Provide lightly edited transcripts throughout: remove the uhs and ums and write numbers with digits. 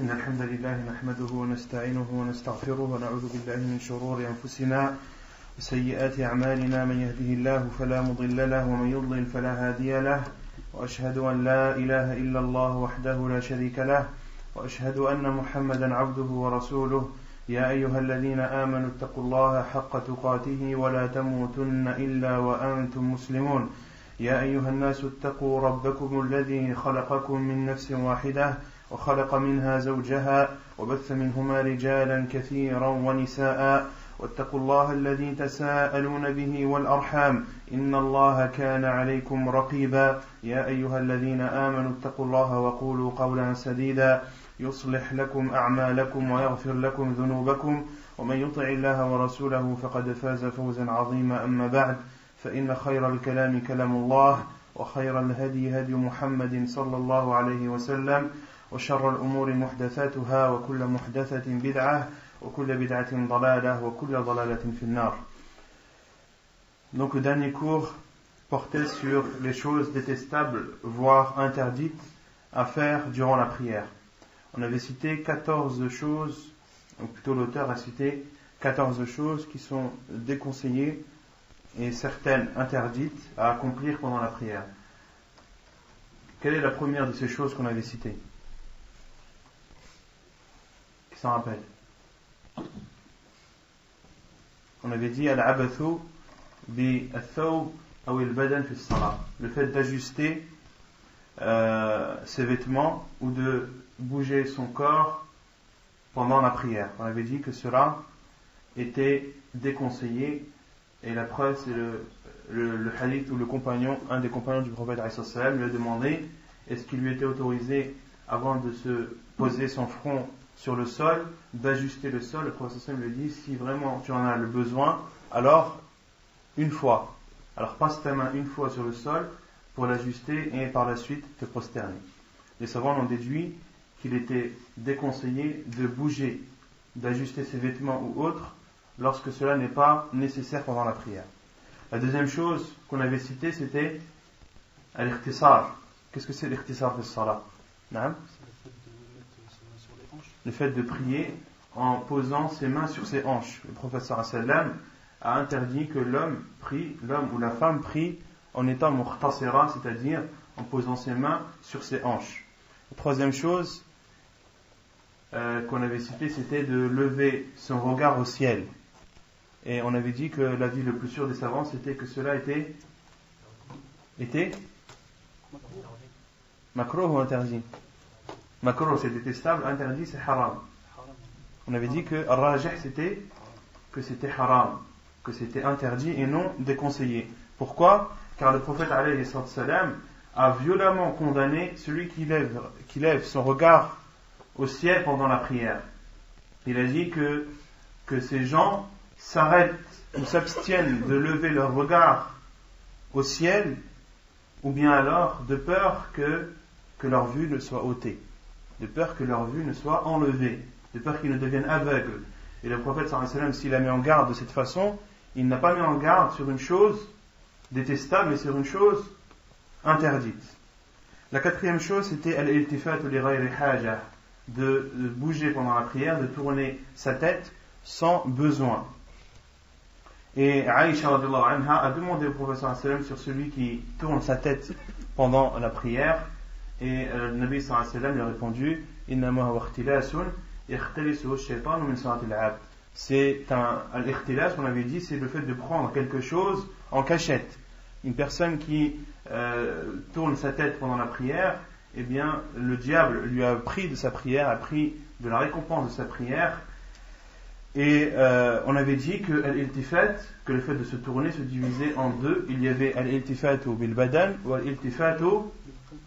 إن الحمد لله نحمده ونستعينه ونستغفره ونعوذ بالله من شرور أنفسنا وسيئات أعمالنا من يهده الله فلا مضل له ومن يضلل فلا هادي له وأشهد أن لا إله إلا الله وحده لا شريك له وأشهد أن محمدا عبده ورسوله يا أيها الذين آمنوا اتقوا الله حق تقاته ولا تموتن إلا وأنتم مسلمون يا أيها الناس اتقوا ربكم الذي خلقكم من نفس واحدة وخلق منها زوجها وبث منهما رجالا كثيرا ونساء واتقوا الله الذي تساءلون به والأرحام إن الله كان عليكم رقيبا يا أيها الذين آمنوا اتقوا الله وقولوا قولا سديدا يصلح لكم أعمالكم ويغفر لكم ذنوبكم ومن يطع الله ورسوله فقد فاز فوزا عظيما أما بعد فإن خير الكلام كلام الله وخير الهدي هدي محمد صلى الله عليه وسلم وشر الأمور محدثاتها وكل محدثة بدعة وكل بدعة ضلالة وكل ضلالة في النار. Donc le dernier cours portait sur les choses détestables, voire interdites, à faire durant la prière. On avait cité 14 choses, ou plutôt l'auteur a cité 14 choses qui sont déconseillées et certaines interdites à accomplir pendant la prière. Quelle est la première de ces choses qu'on avait citées? Qui s'en rappelle? On avait dit al-abathu bi al-thawb aw al-badan fi as-salat, le fait d'ajuster ses vêtements ou de bouger son corps pendant la prière. On avait dit que cela était déconseillé et la preuve c'est le hadith où le compagnon, un des compagnons du prophète lui a demandé est-ce qu'il lui était autorisé avant de se poser son front sur le sol, d'ajuster le sol. Le prophète lui a dit si vraiment tu en as le besoin, alors une fois, alors passe ta main une fois sur le sol pour l'ajuster et par la suite te prosterner. Les savants ont déduit qu'il était déconseillé de bouger, d'ajuster ses vêtements ou autres lorsque cela n'est pas nécessaire pendant la prière. La deuxième chose qu'on avait citée c'était al-ikhtisar. Qu'est-ce que c'est l'ikhtisar de salat? Le fait de prier en posant ses mains sur ses hanches. Le prophète sallam a interdit que l'homme ou la femme prie en étant mukhtasira, c'est-à-dire en posant ses mains sur ses hanches. La troisième chose qu'on avait citée, c'était de lever son regard au ciel. Et on avait dit que l'avis le plus sûr des savants, c'était que cela était makruh ou interdit? Makruh c'est détestable, interdit c'est haram. On avait dit que rajih c'était que c'était haram, que c'était interdit et non déconseillé. Pourquoi? Car le prophète alayhi salam a violemment condamné celui qui lève son regard au ciel pendant la prière. Il a dit que ces gens s'arrêtent ou s'abstiennent de lever leur regard au ciel, ou bien alors de peur que leur vue ne soit ôtée, de peur que leur vue ne soit enlevée, de peur qu'ils ne deviennent aveugles. Et le prophète sallallahu alayhi wa sallam, s'il a mis en garde de cette façon, il n'a pas mis en garde sur une chose détestable, mais sur une chose interdite. La quatrième chose, c'était al-iltifat li ghayri haja, de bouger pendant la prière, de tourner sa tête sans besoin. Et Aïcha radhiyallahu anha a demandé au prophète sallallahu alayhi wa sallam sur celui qui tourne sa tête pendant la prière, et le Nabi sallallahu alayhi wa sallam lui a répondu innama huwa ikhtilasun yakhtalisuhu ash-shaytanu min salati al-'abd. C'est al-ikhtilas, on avait dit, c'est le fait de prendre quelque chose en cachette. Une personne qui tourne sa tête pendant la prière, eh bien le diable lui a pris de sa prière, a pris de la récompense de sa prière. Et on avait dit que al-iltifat, que le fait de se tourner se divisait en deux. Il y avait al-iltifatu bil badan ou al-iltifatu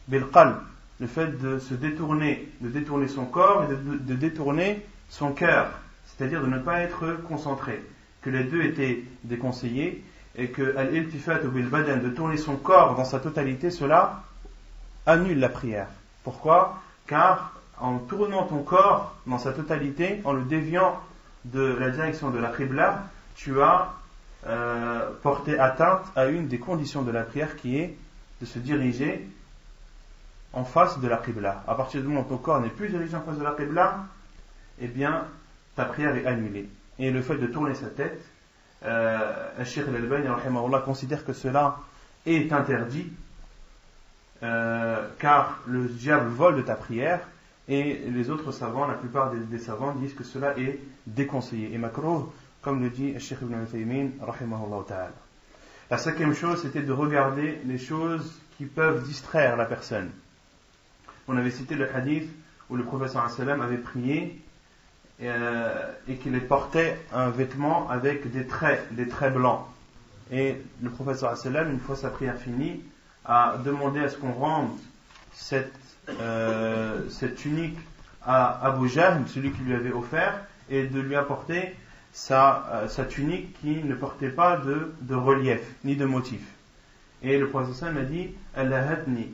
bil qalb, le fait de se détourner, de détourner son corps et de détourner son cœur, c'est-à-dire de ne pas être concentré, que les deux étaient déconseillés, et que al-iltifatu bil badan, de tourner son corps dans sa totalité, cela annule la prière. Pourquoi? Car en tournant ton corps dans sa totalité, en le déviant de la direction de la qibla, tu as porté atteinte à une des conditions de la prière qui est de se diriger en face de la Qibla. À partir du moment où ton corps n'est plus dirigé en face de la Qibla, eh bien, ta prière est annulée. Et le fait de tourner sa tête, Cheikh Al-Albani rahimahullah considère que cela est interdit, car le diable vole de ta prière, et les autres savants, la plupart des savants disent que cela est déconseillé et makruh, comme le dit Cheikh Ibn Uthaymin rahimahullah ta'ala. La cinquième chose, c'était de regarder les choses qui peuvent distraire la personne. On avait cité le hadith où le prophète sallam avait prié et qu'il portait un vêtement avec des traits blancs. Et le prophète sallam, une fois sa prière finie, a demandé à ce qu'on rende cette tunique à Abu Jahl, celui qui lui avait offert, et de lui apporter sa tunique qui ne portait pas de relief, ni de motif. Et le prophète sallam a dit Allahatni,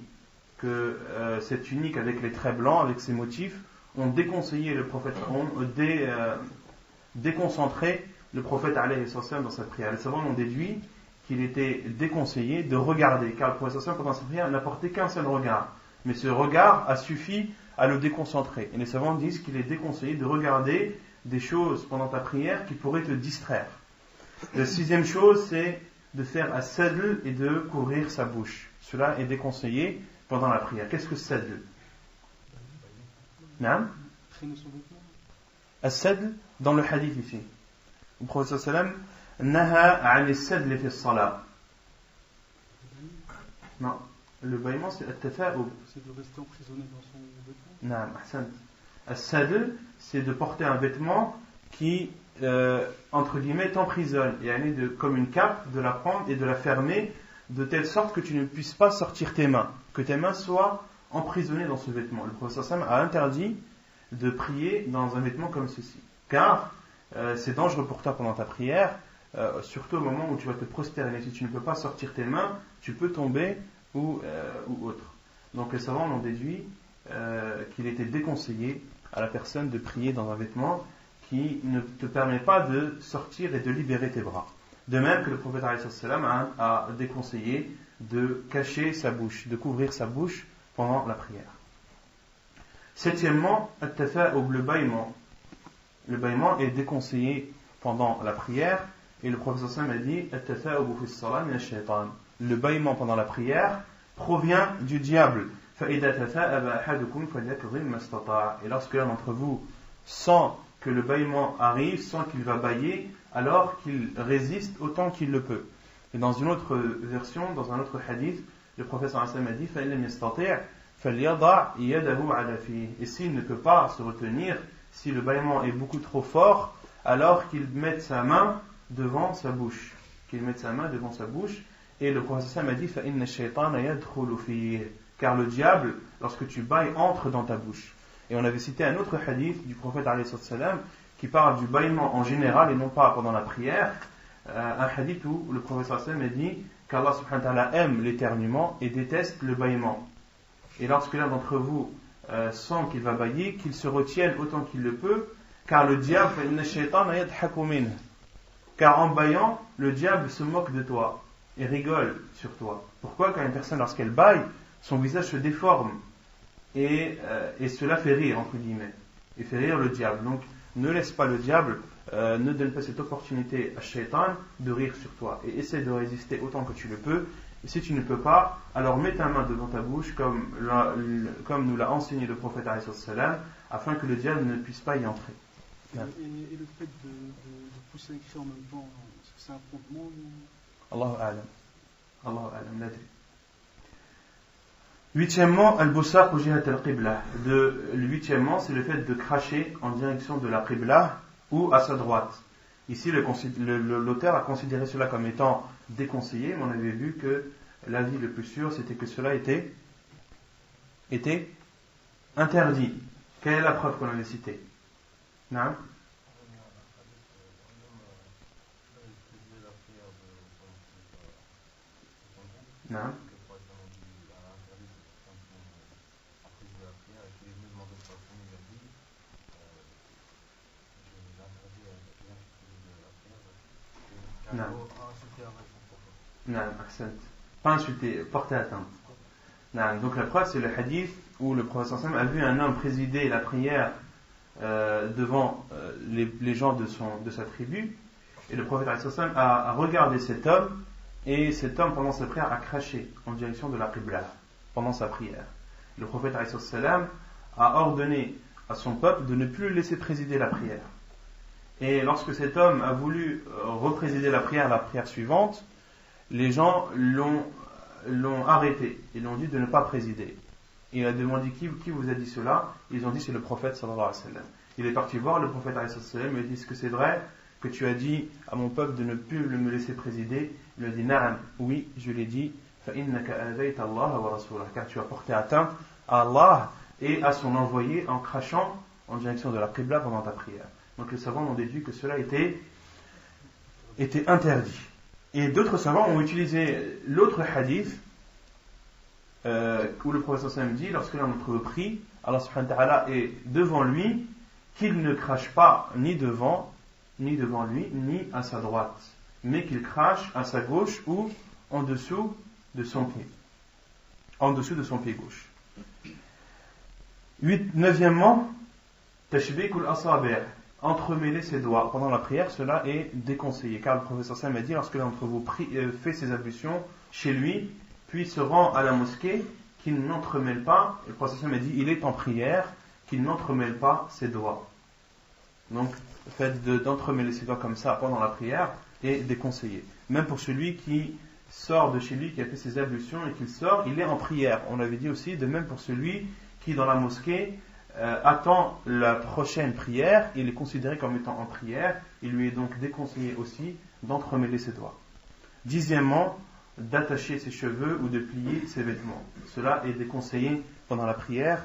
que cette tunique avec les traits blancs, avec ses motifs, ont déconseillé le prophète, ont déconcentré le prophète alayhi sallam dans sa prière. Les savants ont déduit qu'il était déconseillé de regarder, car le prophète sallam pendant sa prière n'apportait qu'un seul regard. Mais ce regard a suffi à le déconcentrer. Et les savants disent qu'il est déconseillé de regarder des choses pendant ta prière qui pourraient te distraire. La sixième chose, c'est de faire as-sadl et de couvrir sa bouche. Cela est déconseillé pendant la prière. Qu'est-ce que sadl? Naam? As-sadl, dans le hadith ici. Le prophète sallam naha an as-sadl fi as-salat. Non, le bâillement c'est at-tafa'ub. C'est de rester emprisonné dans son vêtement. Naam, ahsan. As-sadl, c'est de porter un vêtement qui entre guillemets t'emprisonne, comme une cape, de la prendre et de la fermer de telle sorte que tu ne puisses pas sortir tes mains, que tes mains soient emprisonnées dans ce vêtement. Le prophète sallam a interdit de prier dans un vêtement comme ceci, car c'est dangereux pour toi pendant ta prière, surtout au moment où tu vas te prosterner. Si tu ne peux pas sortir tes mains, tu peux tomber ou autre. Donc les savants ont déduit qu'il était déconseillé à la personne de prier dans un vêtement qui ne te permet pas de sortir et de libérer tes bras. De même que le prophète a déconseillé de cacher sa bouche, de couvrir sa bouche pendant la prière. Septièmement, at-tafa'ub, le bâillement. Le bâillement est déconseillé pendant la prière, et le prophète a dit at-tafa'ub fi as-salat min ash-shaytan. Le bâillement pendant la prière provient du diable. فَإِذَا تَفَاءَبَ أَحَدُكُمْ فَلْيَكْظِمْ مَا اسْتَطَاعَ. Et lorsque l'un d'entre vous sent que le bâillement arrive, sent qu'il va bâiller, alors qu'il résiste autant qu'il le peut. Et dans une autre version, dans un autre hadith, le prophète a dit فَإِنْ لَمْ يَسْتَطِعْ فَلْيَضَعْ يَدَهُ عَلَى فِيهِ. Et s'il ne peut pas se retenir, si le bâillement est beaucoup trop fort, alors qu'il mette sa main devant sa bouche. Qu'il mette sa main devant sa bouche. Et le prophète a dit فَإِنَّ الشَّيْطَانَ يَدْخُلُ فِيهِ. Car le diable, lorsque tu bailles, entre dans ta bouche. Et on avait cité un autre hadith du prophète alayhi salam qui parle du bâillement en général et non pas pendant la prière. Un hadith où le prophète sallam a dit qu'Allah subhanahu wa ta'ala aime l'éternuement et déteste le bâillement. Et lorsque l'un d'entre vous sent qu'il va bâiller, qu'il se retienne autant qu'il le peut, car le diable, car en bâillant, le diable se moque de toi et rigole sur toi. Pourquoi? Car une personne, lorsqu'elle bâille, son visage se déforme et cela fait rire, entre guillemets, et fait rire le diable. Donc ne laisse pas le diable, ne donne pas cette opportunité à Shaitan de rire sur toi, et essaie de résister autant que tu le peux. Et si tu ne peux pas, alors mets ta main devant ta bouche comme nous l'a enseigné le prophète alayhi salam, afin que le diable ne puisse pas y entrer. Et le fait de pousser un cri en même temps, est-ce que c'est un fondement ou... Allahu a'lam. Allahu a'lam, l'adri. Huitièmement, al-busaq ou jihat al-qibla. Le huitièmement, c'est le fait de cracher en direction de la qibla ou à sa droite. Ici, l'auteur a considéré cela comme étant déconseillé, mais on avait vu que l'avis le plus sûr, c'était que cela était interdit. Quelle est la preuve qu'on avait citée? Non? Non? Non. Non, accent. Pas insulter, porter atteinte. Donc la preuve, c'est le hadith où le prophète sallam a vu un homme présider la prière devant les gens de sa tribu, et le prophète sallam a regardé cet homme, et cet homme pendant sa prière a craché en direction de la qibla pendant sa prière. Le prophète sallam a ordonné à son peuple de ne plus laisser présider la prière. Et lorsque cet homme a voulu représider la prière suivante, les gens l'ont arrêté. Ils l'ont dit de ne pas présider. Il a demandé qui vous a dit cela. Ils ont dit c'est le prophète sallallahu alayhi wa sallam. Il est parti voir le prophète alayhi wa sallam et il a dit est-ce que c'est vrai que tu as dit à mon peuple de ne plus me laisser présider? Il lui a dit na'am, oui, je l'ai dit. فَإِنَّكَ آذَيْتَ اللَّهَ وَرَسُولَهُ, car tu as porté atteinte à Allah et à son envoyé en crachant en direction de la qibla pendant ta prière. Donc les savants ont déduit que cela était interdit. Et d'autres savants ont utilisé l'autre hadith où le prophète sallam dit lorsque l'un d'entre eux prie, Allah subhanahu wa ta'ala est devant lui, qu'il ne crache pas ni devant lui, ni à sa droite, mais qu'il crache à sa gauche ou en dessous de son pied. En dessous de son pied gauche. 9e, tashbikul asabi', entremêler ses doigts pendant la prière, cela est déconseillé, car le prophète sallam a dit lorsque l'un d'entre vous fait ses ablutions chez lui, puis se rend à la mosquée, qu'il n'entremêle pas, et le prophète sallam a dit il est en prière, qu'il n'entremêle pas ses doigts. Donc le fait d'entremêler ses doigts comme ça pendant la prière est déconseillé, même pour celui qui sort de chez lui, qui a fait ses ablutions et qu'il sort, il est en prière. On l'avait dit aussi, de même pour celui qui dans la mosquée attend la prochaine prière, il est considéré comme étant en prière, il lui est donc déconseillé aussi d'entremêler ses doigts. 10e, d'attacher ses cheveux ou de plier ses vêtements. Cela est déconseillé pendant la prière.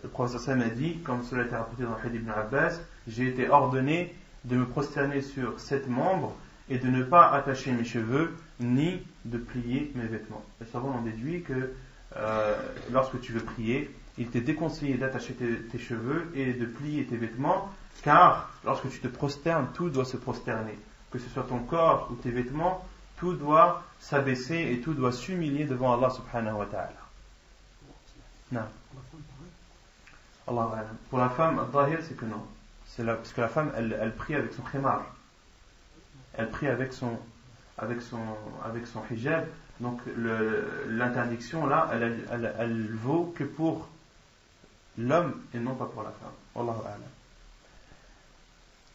Le prophète sallam a dit, comme cela a été rapporté dans le hadith d'Ibn Abbas, j'ai été ordonné de me prosterner sur 7 membres et de ne pas attacher mes cheveux ni de plier mes vêtements. Les savants ont déduit que lorsque tu veux prier, il t'est déconseillé d'attacher tes cheveux et de plier tes vêtements, car lorsque tu te prosternes, tout doit se prosterner. Que ce soit ton corps ou tes vêtements, tout doit s'abaisser et tout doit s'humilier devant Allah subhanahu wa ta'ala. Non. Allah, pour la femme, al-Dahir, c'est que non. Parce que la femme, elle prie avec son khimar. Elle prie avec son hijab. Donc l'interdiction là, elle vaut que pour l'homme et non pas pour la femme. Wallahu a'lam.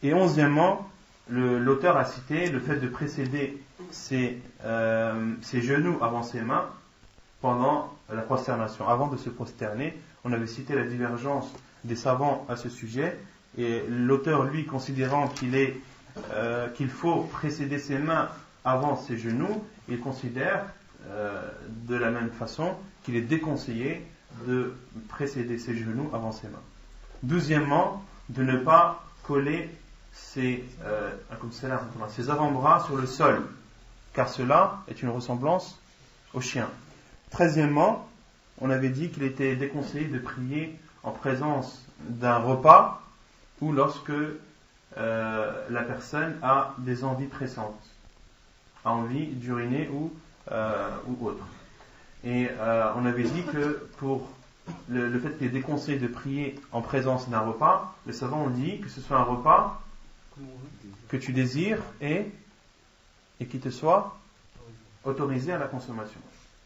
Et 11e, l'auteur a cité le fait de précéder ses genoux avant ses mains pendant la prosternation, avant de se prosterner. On avait cité la divergence des savants à ce sujet, et l'auteur, lui, considérant qu'il faut précéder ses mains avant ses genoux, il considère de la même façon qu'il est déconseillé de précéder ses genoux avant ses mains. 12e, de ne pas coller ses avant-bras sur le sol, car cela est une ressemblance au chien. 13e, on avait dit qu'il était déconseillé de prier en présence d'un repas ou lorsque la personne a des envies pressantes, a envie d'uriner ou autre. Et on avait dit que pour le fait qu'il est déconseillé de prier en présence d'un repas, les savants ont dit que ce soit un repas que tu désires et qui te soit autorisé à la consommation.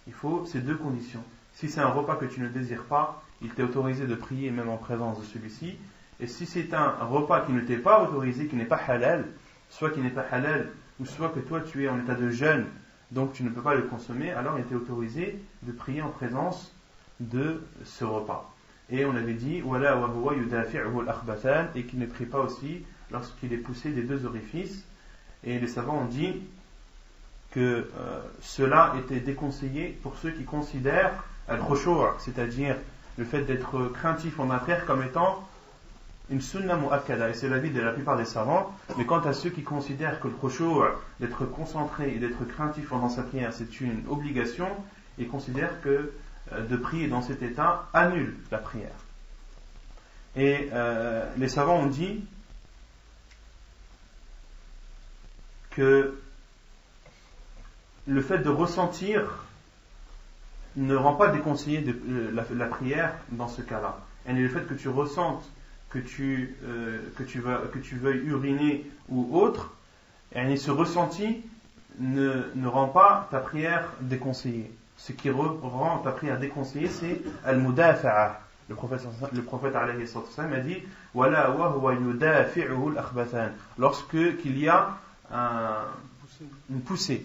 Il faut ces deux conditions. Si c'est un repas que tu ne désires pas, il t'est autorisé de prier même en présence de celui-ci. Et si c'est un repas qui ne t'est pas autorisé, qui n'est pas halal, soit qui n'est pas halal, ou soit que toi tu es en état de jeûne, donc tu ne peux pas le consommer, alors il t'est autorisé de prier en présence de ce repas. Et on avait dit, et qu'il ne prie pas aussi lorsqu'il est poussé des deux orifices. Et les savants ont dit que cela était déconseillé pour ceux qui considèrent al-khushu', c'est-à-dire le fait d'être craintif en prière comme étant une sunna mu'akkada, et c'est l'avis de la plupart des savants. Mais quant à ceux qui considèrent que le khushu', d'être concentré et d'être craintif pendant sa prière, c'est une obligation, ils considèrent que de prier dans cet état annule la prière. Et les savants ont dit que le fait de ressentir ne rend pas déconseillé la prière dans ce cas-là. Et le fait que tu ressentes que tu veuilles uriner ou autre, et ce ressenti ne rend pas ta prière déconseillée. Ce qui rend ta prière déconseillée, c'est al-mudafa'a. Le prophète alayhi sallam a dit wala wa huwa yudafi'uhu al-akhbathan, lorsque qu'il y a une poussée.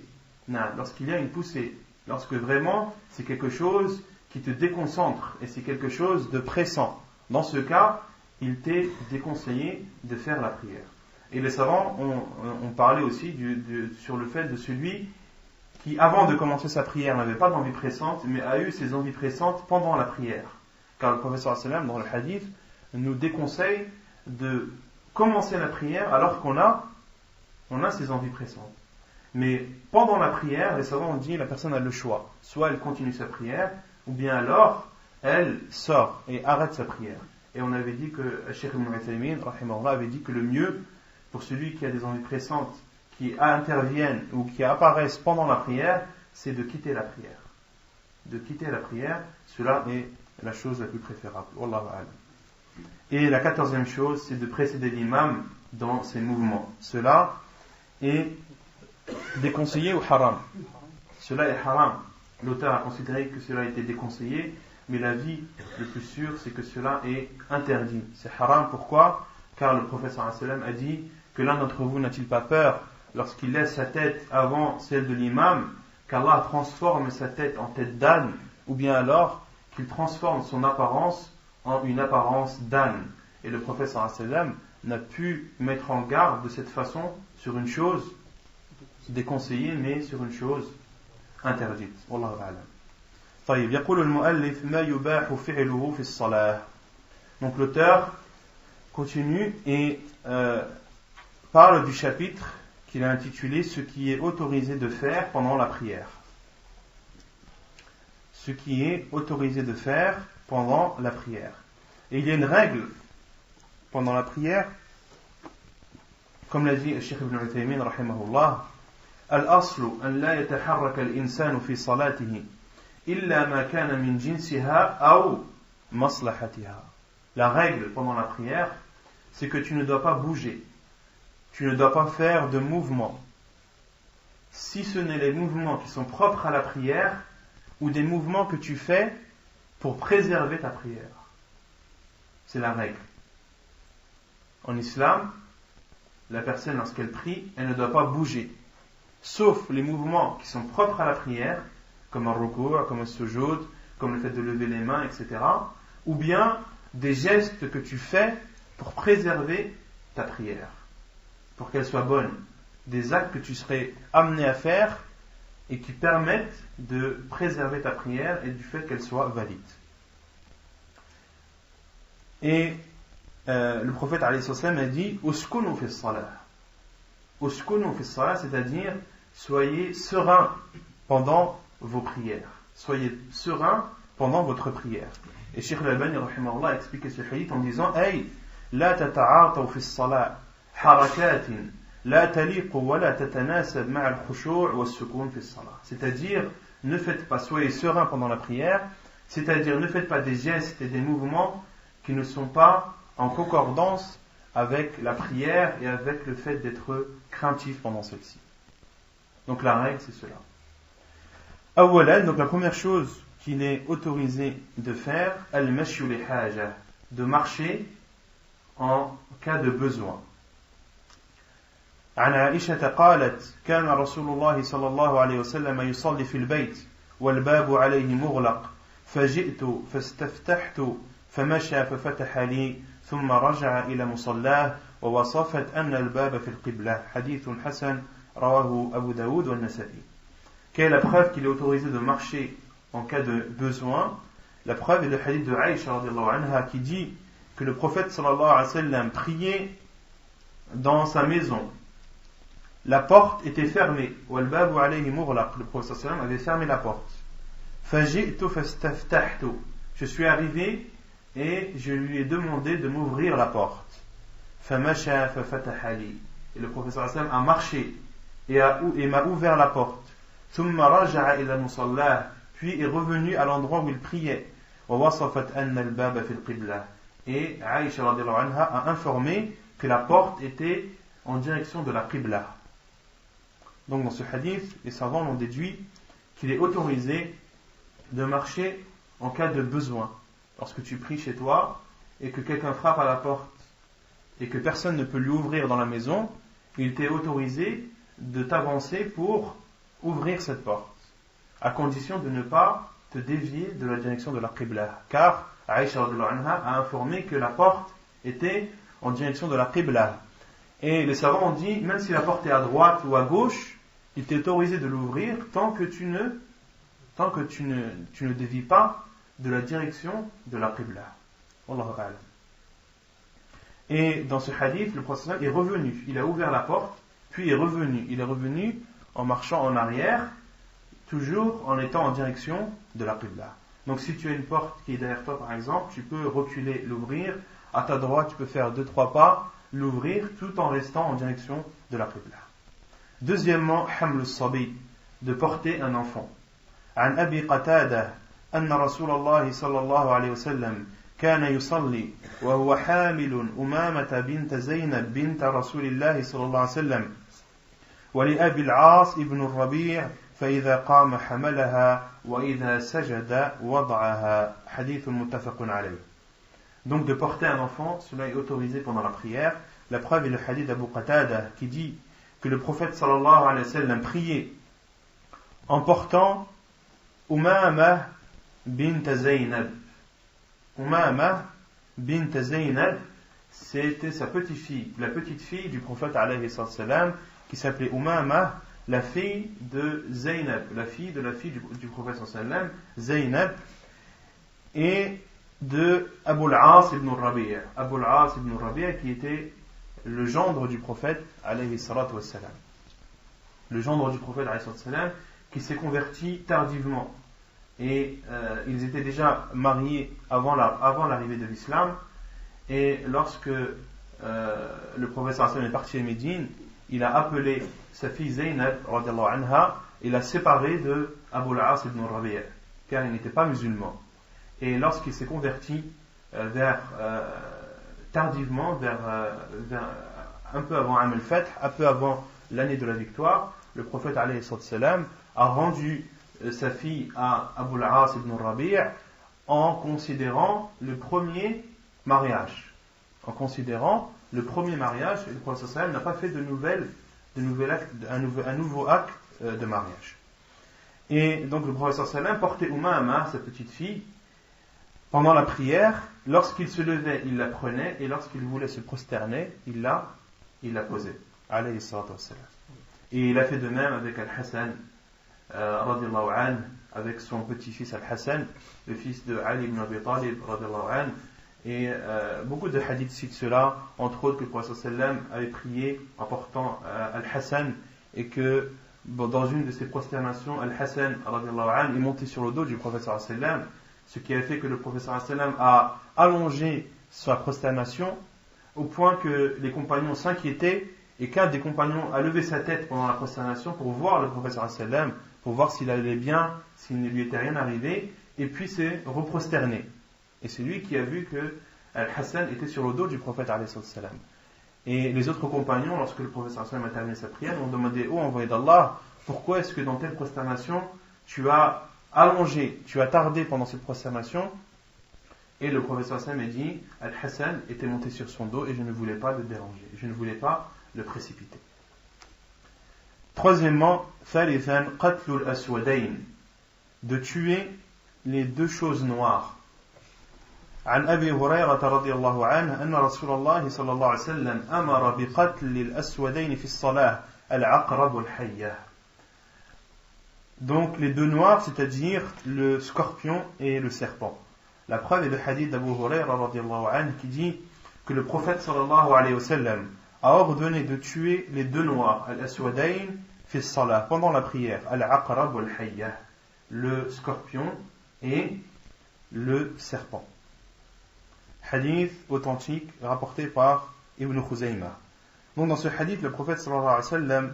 Lorsqu'il y a une poussée, lorsque vraiment c'est quelque chose qui te déconcentre et c'est quelque chose de pressant. Dans ce cas, il t'est déconseillé de faire la prière. Et les savants ont parlé aussi sur le fait de celui qui, avant de commencer sa prière, n'avait pas d'envie pressante, mais a eu ses envies pressantes pendant la prière. Car le prophète sallam, dans le hadith, nous déconseille de commencer la prière alors qu'on a ses envies pressantes. Mais pendant la prière, les savants ont dit la personne a le choix. Soit elle continue sa prière, ou bien alors elle sort et arrête sa prière. Et on avait dit que Cheikh Ibn Uthaymin avait dit que le mieux pour celui qui a des envies pressantes qui interviennent ou qui apparaissent pendant la prière, c'est de quitter la prière. De quitter la prière, cela est la chose la plus préférable. Wallahu a'lam. Et la 14e chose, c'est de précéder l'imam dans ses mouvements. Cela est déconseillé ou haram. Cela est haram. L'auteur a considéré que cela était déconseillé, mais l'avis le plus sûr, c'est que cela est interdit. C'est haram, pourquoi ? Car le prophète sallallahu alayhi wa sallam a dit que l'un d'entre vous n'a-t-il pas peur lorsqu'il laisse sa tête avant celle de l'imam, qu'Allah transforme sa tête en tête d'âne, ou bien alors qu'il transforme son apparence en une apparence d'âne. Et le prophète sallallahu alayhi wa sallam n'a pu mettre en garde de cette façon sur une chose déconseillée, mais sur une chose interdite. Wallahu a'lam. طيب يقول المؤلف ما يباح فعله في الصلاة. Donc l'auteur continue et parle du chapitre qu'il a intitulé ce qui est autorisé de faire pendant la prière. Ce qui est autorisé de faire pendant la prière. Et il y a une règle pendant la prière, comme l'a dit Cheikh Ibn Uthaymin rahimahullah, al-aslu an la yataharraka al-insanu fi salatihi illa ma kana min jinsiha aw maslahatiha. La règle pendant la prière, c'est que tu ne dois pas bouger, tu ne dois pas faire de mouvements, si ce n'est les mouvements qui sont propres à la prière ou des mouvements que tu fais pour préserver ta prière. C'est la règle. En islam, la personne lorsqu'elle prie, elle ne doit pas bouger, sauf les mouvements qui sont propres à la prière, comme un ruku', comme un sujoud, comme le fait de lever les mains, etc. Ou bien des gestes que tu fais pour préserver ta prière, pour qu'elle soit bonne. Des actes que tu serais amené à faire et qui permettent de préserver ta prière et du fait qu'elle soit valide. Et le prophète alayhi salam a dit uskunu fi salah. Uskunu fi salah, c'est-à-dire soyez serein pendant vos prières. Soyez serein pendant votre prière. Et Cheikh Al-Albani rahimahullah a expliqué ce hadith en disant ay la tata'ataw fi salah harakatin la taliqu wa la tatanasab ma'a al-khushu' wa as-sukun fi salah. C'est-à-dire ne faites pas, soyez serein pendant la prière, c'est-à-dire ne faites pas des gestes et des mouvements qui ne sont pas en concordance avec la prière et avec le fait d'être craintif pendant celle-ci. Donc la règle c'est cela. Awalan, donc la première chose qu'il est autorisé de faire, al-mashyu li haja, de marcher en cas de besoin. عن عائشة قالت كان رسول الله صلى الله عليه وسلم يصلي في البيت والباب عليه مغلق فجئت فاستفتحت فمشى ففتح لي ثم رجع إلى مصلاه ووصفت أن الباب في القبلة حديث حسن رواه أبو داود والنسائي. Quelle est la preuve qu'il est autorisé de marcher en cas de besoin? La preuve est le hadith de Aïcha radhiyallahu anha qui dit que le prophète sallallahu alayhi wa sallam priait dans sa maison. La porte était fermée. Le prophète sallallahu avait fermé la porte. Je suis arrivé et je lui ai demandé de m'ouvrir la porte. Et le prophète sallallahu a marché et m'a ouvert la porte. Puis puis est revenu à l'endroit où il priait. وَوَصَفَتْ أَنَّ الْبَابَ فِي الْقِبْلَةِ. Et Aïcha radiallahu anha a informé que la porte était en direction de la Qibla. Donc dans ce hadith, les savants ont déduit qu'il est autorisé de marcher en cas de besoin. Lorsque tu pries chez toi et que quelqu'un frappe à la porte et que personne ne peut lui ouvrir dans la maison, il t'est autorisé de t'avancer pour ouvrir cette porte, à condition de ne pas te dévier de la direction de la Qibla. Car Aïcha a informé que la porte était en direction de la Qibla. Et les savants ont dit, même si la porte est à droite ou à gauche, il t'est autorisé de l'ouvrir tant que tu ne dévies pas de la direction de la Qibla. Wallahu a'lam. Et dans ce hadith, le prophète est revenu, il a ouvert la porte, puis est revenu. Il est revenu en marchant en arrière, toujours en étant en direction de la Qibla. Donc si tu as une porte qui est derrière toi par exemple, tu peux reculer, l'ouvrir, à ta droite tu peux faire 2-3 pas, l'ouvrir tout en restant en direction de la Qibla. Deuxièmement, haml as-sabi, de porter un enfant. عن أبي قتادة أن رسول الله صلى الله عليه وسلم كان يصلي وهو حامل أمامة بنت زينب بنت رسول الله صلى الله عليه وسلم ولأبي العاص ابن الربيع فإذا قام حملها وإذا سجد وضعها حديث متفق عليه. Donc de porter un enfant, cela est autorisé pendant la prière. La preuve est le hadith d'Abu Qatada qui dit que le prophète sallallahu alayhi wa sallam priait en portant Umama bint Zaynab. Umama bint Zaynab, c'était sa petite-fille, la petite-fille du prophète alayhi salam, qui s'appelait Umama, la fille de Zaynab, la fille du prophète sallam, Zaynab, et de Abu al-As ibn Rabi'. Abu al-As ibn Rabi' qui était le gendre du prophète alayhi salatu wassalam. Le gendre du prophète alayhi salatu wassalam qui s'est converti tardivement. Et ils étaient déjà mariés avant l'arrivée de l'islam. Et lorsque le prophète sallallahu alayhi wa sallam est parti à Médine, il a appelé sa fille Zaynab radiyallahu anha et l'a séparée de Abu al-As ibn Rabi' car il n'était pas musulman. Et lorsqu'il s'est converti tardivement, un peu avant Am al-Fath, un peu avant l'année de la victoire, le prophète alayhi salam a rendu sa fille à Abu al-As ibn Rabi' en considérant le premier mariage. En considérant le premier mariage, et le prophète sallam n'a pas fait un nouveau acte de mariage. Et donc le prophète sallam portait Umama, sa petite fille, pendant la prière. Lorsqu'il se levait, il la prenait, et lorsqu'il voulait se prosterner, il la posait. Alayhi salatu wassalam. Et il a fait de même avec Al-Hassan, radiallahu anhu, avec son petit-fils Al-Hassan, le fils de Ali ibn Abi Talib, radiallahu anhu. Et beaucoup de hadiths citent cela, entre autres que le prophète sallam avait prié en portant Al-Hassan, et que dans une de ses prosternations, Al-Hassan, radiallahu anhu, est monté sur le dos du prophète sallam, ce qui a fait que le prophète sallam a allongé sa prosternation au point que les compagnons s'inquiétaient et qu'un des compagnons a levé sa tête pendant la prosternation pour voir le prophète sallam, pour voir s'il allait bien, s'il ne lui était rien arrivé, et puis s'est reprosterné. Et c'est lui qui a vu que Al-Hassan était sur le dos du prophète sallam. Et les autres compagnons, lorsque le prophète sallam a terminé sa prière, ont demandé: oh envoyé d'Allah, pourquoi est-ce que dans telle prosternation tu as allongé, tu as tardé pendant cette prosternation? Et le prophète sallam a dit: Al-Hassan était monté sur son dos et je ne voulais pas le déranger, je ne voulais pas le précipiter. Troisièmement, thalithan qatlul aswadayn, de tuer les deux choses noires. عن أبي هريرة رضي الله عنه أن رسول الله صلى الله عليه وسلم أمر بقتل الأسودين في الصلاة العقرب والحية. Donc les deux noirs, c'est-à-dire le scorpion et le serpent. La preuve est le hadith d'Abu Hurayra radiyallahu anhu qui dit que le prophète sallallahu alayhi wa sallam a ordonné de tuer les deux noirs, al-aswadayn fi salah, pendant la prière, al-aqrab wal-hayya, le scorpion et le serpent. Hadith authentique rapporté par Ibn Khuzayma. Donc dans ce hadith, le prophète sallallahu alayhi wa sallam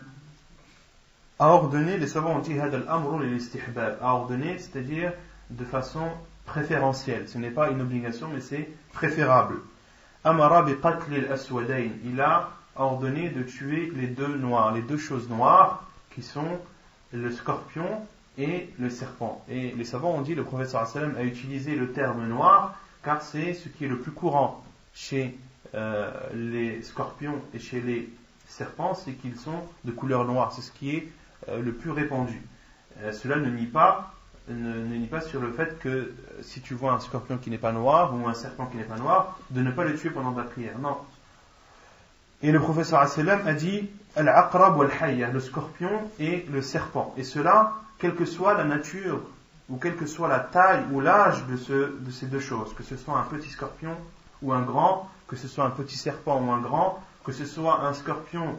a ordonné, les savants ont dit هذا الأمر للاستحباب, a ordonné, c'est-à-dire de façon préférentielle. Ce n'est pas une obligation, mais c'est préférable. Amara biqatl al-aswadayn, il a ordonné de tuer les deux noirs, les deux choses noires qui sont le scorpion et le serpent. Et les savants ont dit, le prophète sallallahu alayhi wa sallam a utilisé le terme noir car c'est ce qui est le plus courant chez les scorpions et chez les serpents, c'est qu'ils sont de couleur noire, c'est ce qui est le plus répandu. Cela ne nie pas sur le fait que si tu vois un scorpion qui n'est pas noir ou un serpent qui n'est pas noir, de ne pas le tuer pendant la prière. Non. Et le prophète sallallahu alayhi wa sallam a dit al-aqrab wal-hayya, le scorpion et le serpent. Et cela, quelle que soit la nature ou quelle que soit la taille ou l'âge de ces deux choses, que ce soit un petit scorpion ou un grand, que ce soit un petit serpent ou un grand, que ce soit un scorpion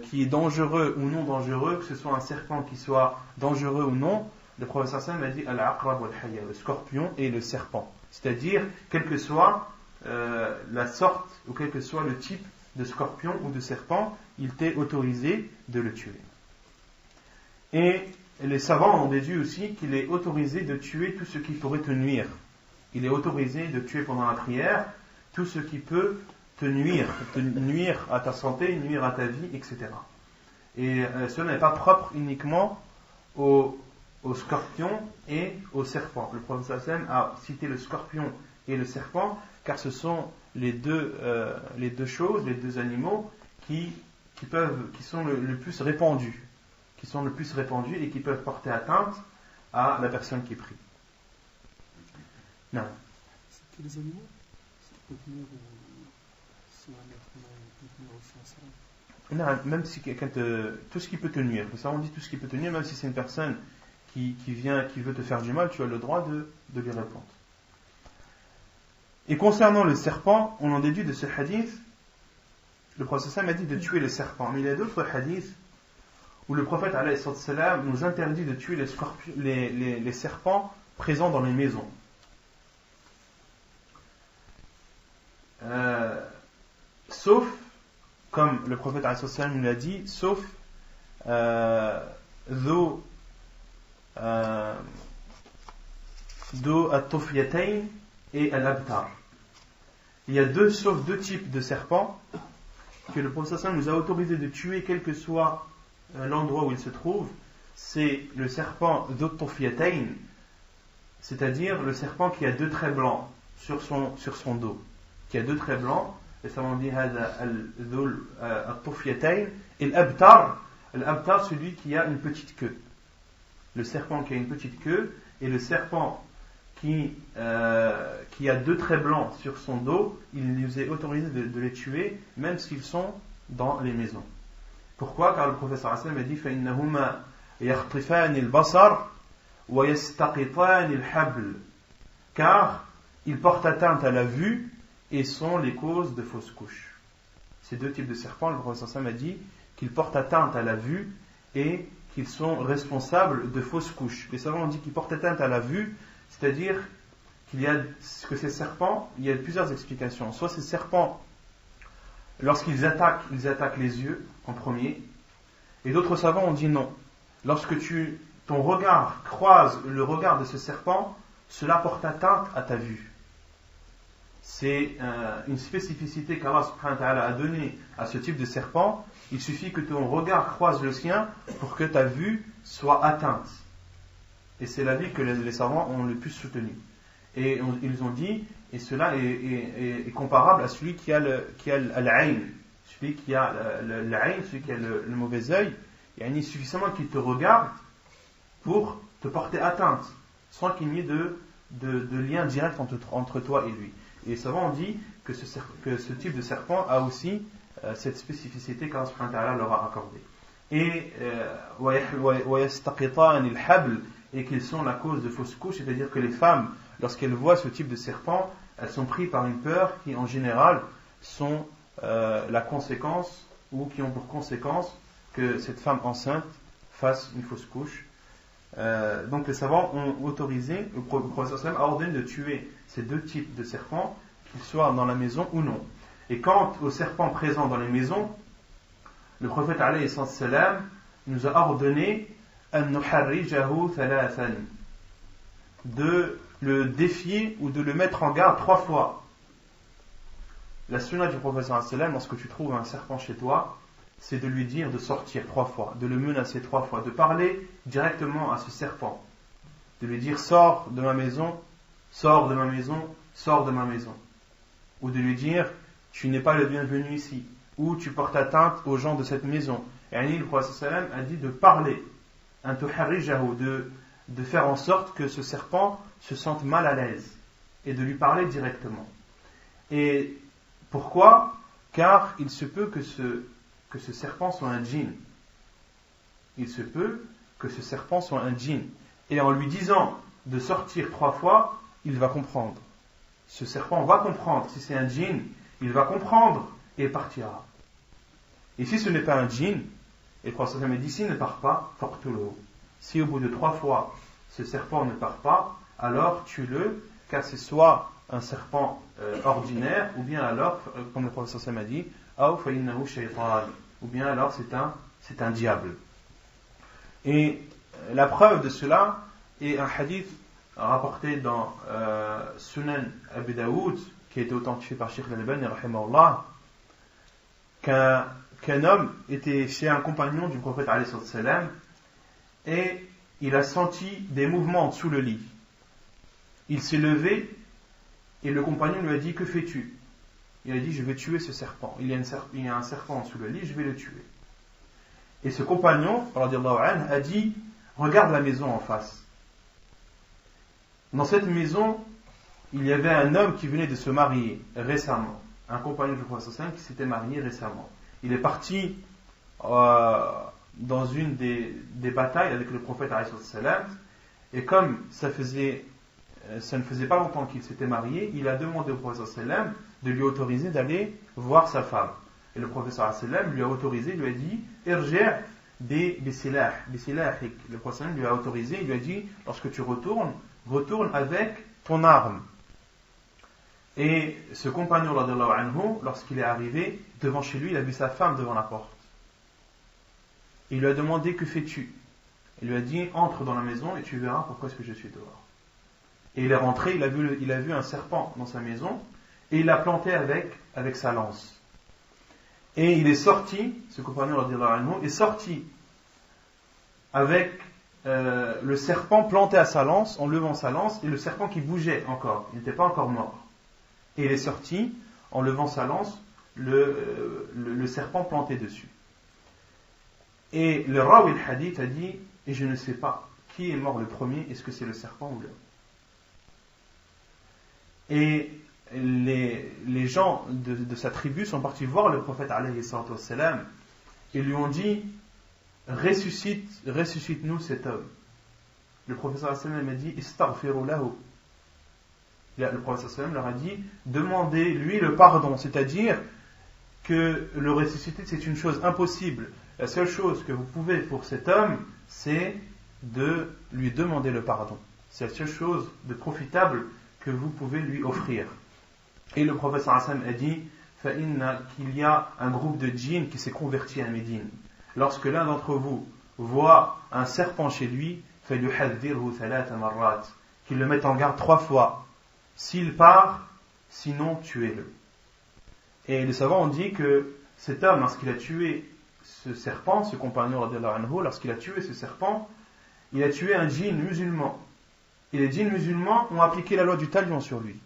qui est dangereux ou non dangereux, que ce soit un serpent qui soit dangereux ou non, le prophète sallallahu alayhi wa sallam a dit al-aqrab wal-hayya, le scorpion et le serpent. C'est-à-dire, quelle que soit la sorte ou quel que soit le type de scorpion ou de serpent, il t'est autorisé de le tuer. Et les savants ont déduit aussi qu'il est autorisé de tuer tout ce qui pourrait te nuire. Il est autorisé de tuer pendant la prière tout ce qui peut te nuire à ta santé, nuire à ta vie, etc. Et cela n'est pas propre uniquement aux scorpions et aux serpents. Le prophète sallallahu alayhi wa sallam a cité le scorpion et le serpent car ce sont les deux choses, les deux animaux qui sont le plus répandus, et qui peuvent porter atteinte à la personne qui prie. Non. C'est que les animaux, ça peut tenir sur un être humain, peut tenir aussi un serpent. Non, même si quelqu'un tout ce qui peut te nuire. Ça on dit tout ce qui peut te nuire, même si c'est une personne qui veut te faire du mal, tu as le droit de lui répondre. Et concernant le serpent, on en déduit de ce hadith, le prophète sallallahu alayhi wa sallam a dit de tuer les serpents. Mais il y a d'autres hadiths où le prophète alayhi wa sallam nous interdit de tuer les serpents présents dans les maisons. Sauf, comme le prophète alayhi wa sallam nous l'a dit, sauf do at-tufyatayn et al-abtar. Il y a sauf deux types de serpents que le prophète sallallahu alayhi wa sallam nous a autorisé de tuer quel que soit l'endroit où il se trouve. C'est le serpent d'ot-tufyatayn, c'est-à-dire le serpent qui a deux traits blancs sur son dos, qui a deux traits blancs. Et ça on dit al-tufyatayn et l'abtar, celui qui a une petite queue. Le serpent qui a une petite queue et le serpent qui a deux traits blancs sur son dos, il nous est autorisé de les tuer, même s'ils sont dans les maisons. Pourquoi? Car le professeur Hassan a dit فَإِنَّهُمَا يَخْطِفَانِ الْبَصَرِ وَيَسْتَقِطَانِ الْحَبْلِ, car ils portent atteinte à la vue et sont les causes de fausses couches. Ces deux types de serpents, le professeur Hassan a dit qu'ils portent atteinte à la vue et qu'ils sont responsables de fausses couches. Les savants ont dit qu'ils portent atteinte à la vue, c'est-à-dire que ces serpents, il y a plusieurs explications. Soit ces serpents, lorsqu'ils attaquent, ils attaquent les yeux en premier. Et d'autres savants ont dit non. Lorsque ton regard croise le regard de ce serpent, cela porte atteinte à ta vue. C'est une spécificité qu'Allah subhanahu wa ta'ala a donnée à ce type de serpent. Il suffit que ton regard croise le sien pour que ta vue soit atteinte. Et c'est l'avis que les savants ont le plus soutenu. Et ils ont dit, et cela est comparable à celui qui a l'ayn, celui qui a l'ayn, celui qui a le mauvais œil. Il y a suffisamment qu'il te regarde pour te porter atteinte, sans qu'il n'y ait de lien direct entre toi et lui. Et les savants ont dit que ce type de serpent a aussi cette spécificité qu'Allah subhanahu wa ta'ala leur a accordée. Et وَيَسْتَقِطَانِ الْحَبْلِ, et qu'ils sont la cause de fausses couches, c'est-à-dire que les femmes, lorsqu'elles voient ce type de serpent, elles sont prises par une peur qui en général sont la conséquence, ou qui ont pour conséquence que cette femme enceinte fasse une fausse couche. Donc les savants ont autorisé, le professeur sallam a ordonné de tuer ces deux types de serpents, qu'ils soient dans la maison ou non. Et quant aux serpents présents dans les maisons, le prophète alayhi salam nous a ordonné de le défier ou de le mettre en garde 3 fois. La sunna du prophète sallallahu alayhi wa sallam, lorsque tu trouves un serpent chez toi, c'est de lui dire de sortir 3 fois, de le menacer 3 fois, de parler directement à ce serpent, de lui dire sors de ma maison, sors de ma maison, sors de ma maison, ou de lui dire tu n'es pas le bienvenu ici, ou tu portes atteinte aux gens de cette maison. Et le prophète sallallahu alayhi wa sallam a dit de parler, de faire en sorte que ce serpent se sente mal à l'aise et de lui parler directement. Et pourquoi? Car il se peut que ce serpent soit un djinn. Il se peut que ce serpent soit un djinn. Et en lui disant de sortir 3 fois, il va comprendre. Ce serpent va comprendre. Si c'est un djinn, il va comprendre et partira. Et si ce n'est pas un djinn, et le prophète a dit, s'il ne part pas, faqtuluhu. Si au bout de 3 fois, ce serpent ne part pas, alors tue-le, car c'est soit un serpent ordinaire, ou bien alors, comme le prophète a dit, ou bien alors c'est un diable. Et la preuve de cela est un hadith rapporté dans Sunan Abi Daoud, qui a été authentifié par Sheikh Al-Albani, rahimahullah, qu'un homme était chez un compagnon du prophète alayhi salam, et il a senti des mouvements sous le lit. Il s'est levé et le compagnon lui a dit, que fais-tu? Il a dit, je vais tuer ce serpent. Il y a un serpent sous le lit, je vais le tuer. Et ce compagnon, radiyallahu anhu, a dit, regarde la maison en face. Dans cette maison, il y avait un homme qui venait de se marier récemment. Un compagnon du prophète qui s'était marié récemment. Il est parti dans une des batailles avec le prophète alayhi salam, et comme ça ne faisait pas longtemps qu'il s'était marié, il a demandé au prophète sallam de lui autoriser d'aller voir sa femme. Et le prophète sallam lui a autorisé, lui a dit irji' bi silahik. Le prophète sallam lui a autorisé, il lui a dit lorsque tu retourne avec ton arme. Et ce compagnon radiyallahu anhu, lorsqu'il est arrivé devant chez lui, il a vu sa femme devant la porte. Il lui a demandé, que fais-tu? Il lui a dit, entre dans la maison et tu verras pourquoi est-ce que je suis dehors. Et il est rentré, il a vu un serpent dans sa maison, et il l'a planté avec sa lance. Et il est sorti, ce compagnon radiyallahu anhu, est sorti avec le serpent planté à sa lance, en levant sa lance, et le serpent qui bougeait encore, il n'était pas encore mort. Et il est sorti, en levant sa lance, le serpent planté dessus. Et le rawi al-hadith a dit, et je ne sais pas qui est mort le premier, est-ce que c'est le serpent ou l'homme? Et les gens de sa tribu sont partis voir le prophète alayhi salam et lui ont dit, ressuscite-nous cet homme. Le prophète alayhi salam a dit, istaghfiru lahu. Le prophète sallam leur a dit, demandez-lui le pardon, c'est-à-dire que le ressusciter c'est une chose impossible. La seule chose que vous pouvez pour cet homme, c'est de lui demander le pardon. C'est la seule chose de profitable que vous pouvez lui offrir. Et le prophète sallam a dit, qu'il y a un groupe de djinns qui s'est converti à Médine. Lorsque l'un d'entre vous voit un serpent chez lui, qu'il le mette en garde 3 fois. S'il part, sinon tuez-le. Et les savants ont dit que cet homme, lorsqu'il a tué ce serpent, ce compagnon radiyallahu anhu, lorsqu'il a tué ce serpent, il a tué un djinn musulman. Et les djinns musulmans ont appliqué la loi du talion sur lui.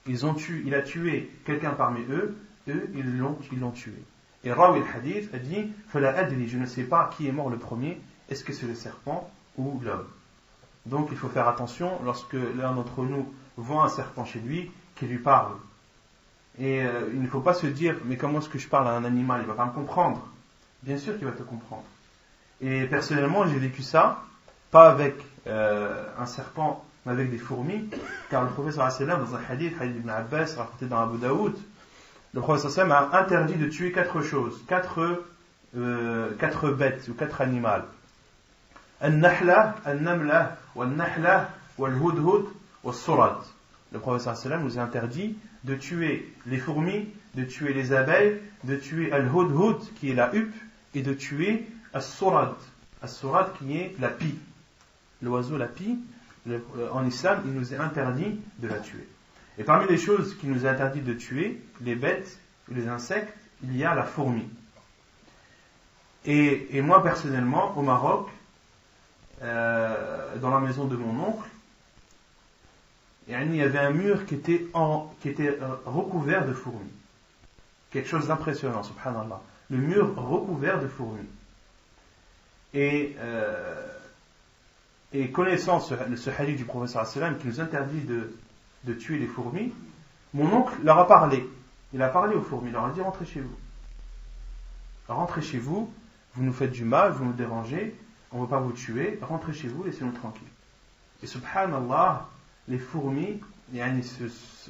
Il a tué quelqu'un parmi eux, ils l'ont tué. Et Rawi al-Hadith a dit, Fala adri, je ne sais pas qui est mort le premier, est-ce que c'est le serpent ou l'homme? Donc il faut faire attention lorsque l'un d'entre nous voit un serpent chez lui, qui lui parle. Et il ne faut pas se dire, mais comment est-ce que je parle à un animal? Il ne va pas me comprendre. Bien sûr qu'il va te comprendre. Et personnellement, j'ai vécu ça, pas avec un serpent, mais avec des fourmis, car le prophète sallallahu alayhi wa sallam, dans un hadith Ibn Abbas, rapporté dans Abu Daoud, le prophète sallallahu alayhi wa sallam a interdit de tuer 4 choses, 4 bêtes ou 4 animaux. An-nahla, an-namla, wal-nahla, wal-hudhud, wal-surad. Le prophète sallallahu alayhi wa sallam nous a interdit de tuer les fourmis, de tuer les abeilles, de tuer al-hudhud, qui est la huppe, et de tuer al-surad, as-surad qui est la pie. L'oiseau, la pie, en islam, il nous est interdit de la tuer. Et parmi les choses qu'il nous est interdit de tuer, les bêtes, les insectes, il y a la fourmi. Et moi personnellement, au Maroc, dans la maison de mon oncle, il y avait un mur qui était recouvert de fourmis. Quelque chose d'impressionnant, subhanallah. Le mur recouvert de fourmis. Et connaissant ce hadith du prophète sallallahu alayhi wa sallam qui nous interdit de tuer les fourmis, mon oncle leur a parlé. Il a parlé aux fourmis, il leur a dit rentrez chez vous. Rentrez chez vous, vous nous faites du mal, vous nous dérangez, on ne veut pas vous tuer, rentrez chez vous, laissez-nous tranquilles. Et subhanallah, les fourmis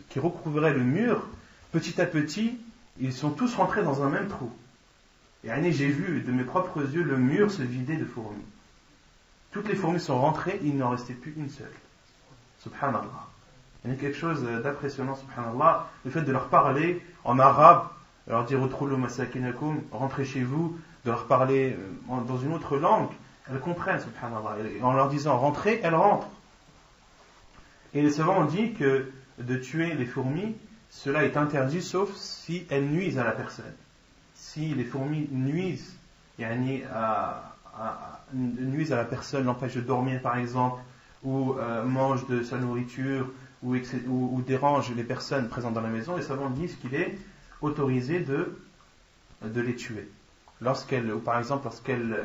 qui recouvraient le mur, petit à petit, ils sont tous rentrés dans un même trou. J'ai vu de mes propres yeux le mur se vider de fourmis. Toutes les fourmis sont rentrées, il n'en restait plus une seule. Subhanallah. Il y a quelque chose d'impressionnant, subhanallah. Le fait de leur parler en arabe, de leur dire Utrulu masakinakum, rentrez chez vous, de leur parler dans une autre langue, elles comprennent, subhanallah. Et en leur disant rentrez, elles rentrent. Et les savants ont dit que de tuer les fourmis, cela est interdit sauf si elles nuisent à la personne. Si les fourmis nuisent à la personne, l'empêchent de dormir par exemple, ou mangent de sa nourriture, ou dérangent les personnes présentes dans la maison, les savants disent qu'il est autorisé de les tuer. Par exemple,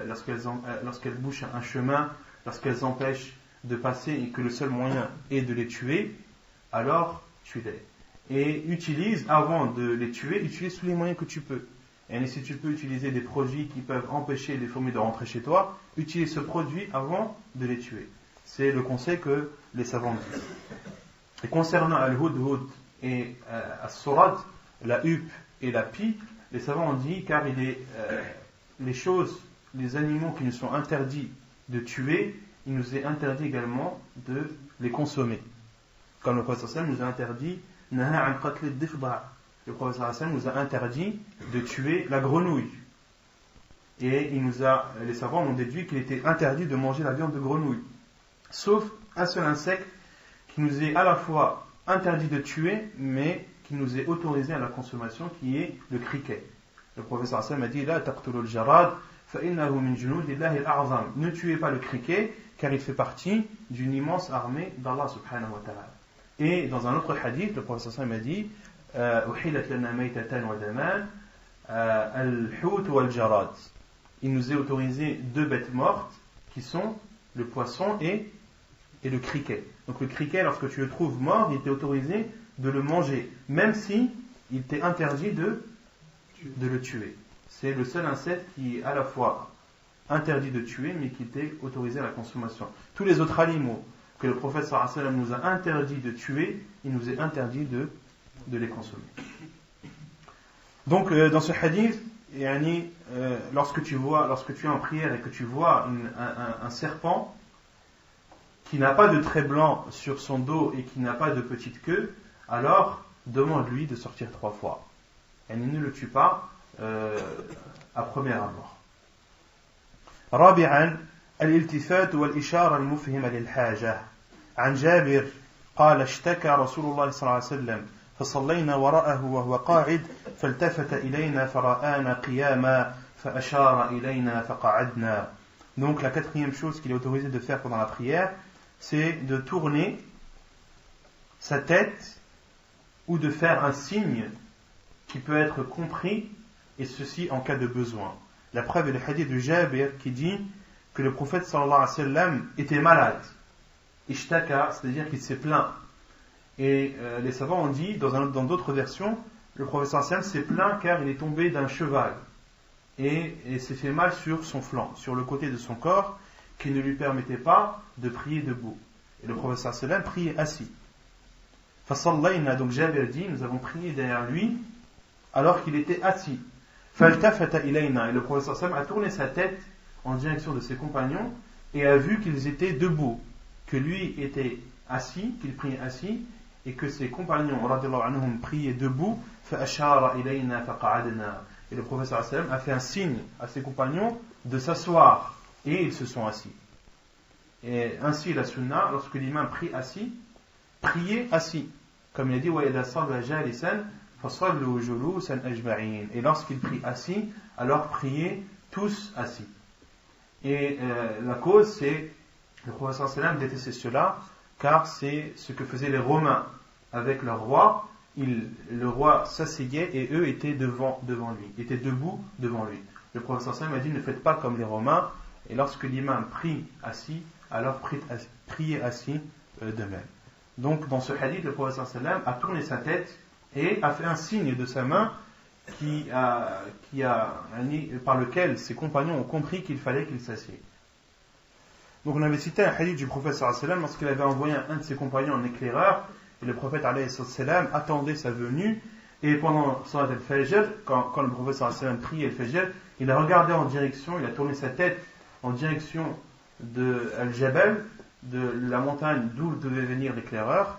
lorsqu'elles bouchent un chemin, lorsqu'elles empêchent de passer et que le seul moyen est de les tuer, alors tue-les. Et avant de les tuer, utilise tous les moyens que tu peux. Et si tu peux utiliser des produits qui peuvent empêcher les fourmis de rentrer chez toi, utilise ce produit avant de les tuer. C'est le conseil que les savants disent. Et concernant al-hudhud et as-surad, la huppe et la pie, les savants ont dit car les animaux qui nous sont interdits de tuer, il nous est interdit également de les consommer. Comme le prophète sallallahu nous a interdit le prophète sallallahu nous a interdit de tuer la grenouille. Et les savants ont déduit qu'il était interdit de manger la viande de grenouille. Sauf un seul insecte qui nous est à la fois interdit de tuer, mais qui nous est autorisé à la consommation, qui est le criquet. Le prophète sallallahu a dit La taqtulul jarad fa innahu min junudillahi al-a'zam. Ne tuez pas le criquet, car il fait partie d'une immense armée d'Allah subhanahu wa ta'ala. Et dans un autre hadith, le prophète sallallahu a dit Uhilat lana maytatan wa daman al-hut wal jarad. Il nous est autorisé 2 bêtes mortes qui sont le poisson et le criquet. Donc le criquet, lorsque tu le trouves mort, il était autorisé de le manger, même si il t'est interdit de le tuer. C'est le seul insecte qui est à la fois interdit de tuer, mais qui était autorisé à la consommation. Tous les autres animaux que le prophète sallallahu alayhi wa sallam nous a interdit de tuer, il nous est interdit de les consommer. Donc dans ce hadith, lorsque tu es en prière et que tu vois un serpent qui n'a pas de trait blanc sur son dos et qui n'a pas de petite queue, alors demande-lui de sortir 3 fois. Et ne le tue pas à premier abord. رابعا الالتفات والإشارة المفهمة للحاجة. عن جابر قال اشتكى رسول الله صلى الله عليه وسلم فصلينا وراءه وهو قاعد فالتفت إلينا فرآنا قياما فأشار إلينا فقعدنا. Donc la 4e chose qu'il est autorisé de faire pendant la prière, c'est de tourner sa tête ou de faire un signe qui peut être compris, et ceci en cas de besoin. La preuve est le hadith de Jabir qui dit que le prophète sallallahu alayhi wa sallam était malade. Ishtaka, c'est-à-dire qu'il s'est plaint. Et les savants ont dit, dans d'autres versions, le prophète sallallahu alayhi wa sallam s'est plaint car il est tombé d'un cheval et s'est fait mal sur son flanc, sur le côté de son corps, qui ne lui permettait pas de prier debout. Et le prophète sallallahu alayhi wa sallam priait assis. Fasallayna, donc Jabir dit, nous avons prié derrière lui alors qu'il était assis. Faltafata ilayna, et le prophète sallallahu alayhi wa sallam a tourné sa tête en direction de ses compagnons et a vu qu'ils étaient debout, que lui était assis, qu'il priait assis, et que ses compagnons radiyallahu anhum priaient debout. Fa'ashara ilayna faqa'adna, et le prophète sallallahu alayhi wa sallam a fait un signe à ses compagnons de s'asseoir. et ils se sont assis. Et ainsi la sunna, lorsque l'imam prie assis, priez assis. Comme il a dit, وَإِذَا صَلَّى جَالِسًا فَصَلُّوا جُلُوسًا أَجْمَعِينَ. Et lorsqu'il prie assis, alors priez tous assis. Et la cause, c'est le prophète sallam détestait cela, car c'est ce que faisaient les Romains avec leur roi. Le roi s'asseyait et eux étaient devant lui, étaient debout devant lui. Le prophète sallam a dit, ne faites pas comme les Romains, et lorsque l'imam prie assis, alors priez assis de même. Donc dans ce hadith, le prophète sallam a tourné sa tête et a fait un signe de sa main par lequel ses compagnons ont compris qu'il fallait qu'il s'assied. Donc on avait cité un hadith du prophète sallam lorsqu'il avait envoyé un de ses compagnons en éclaireur, et le prophète sallam attendait sa venue, et pendant salat al-fajr, quand le prophète sallam priait al-fajr, il a regardé en direction, il a tourné sa tête en direction de al-jabal, de la montagne d'où devait venir l'éclaireur,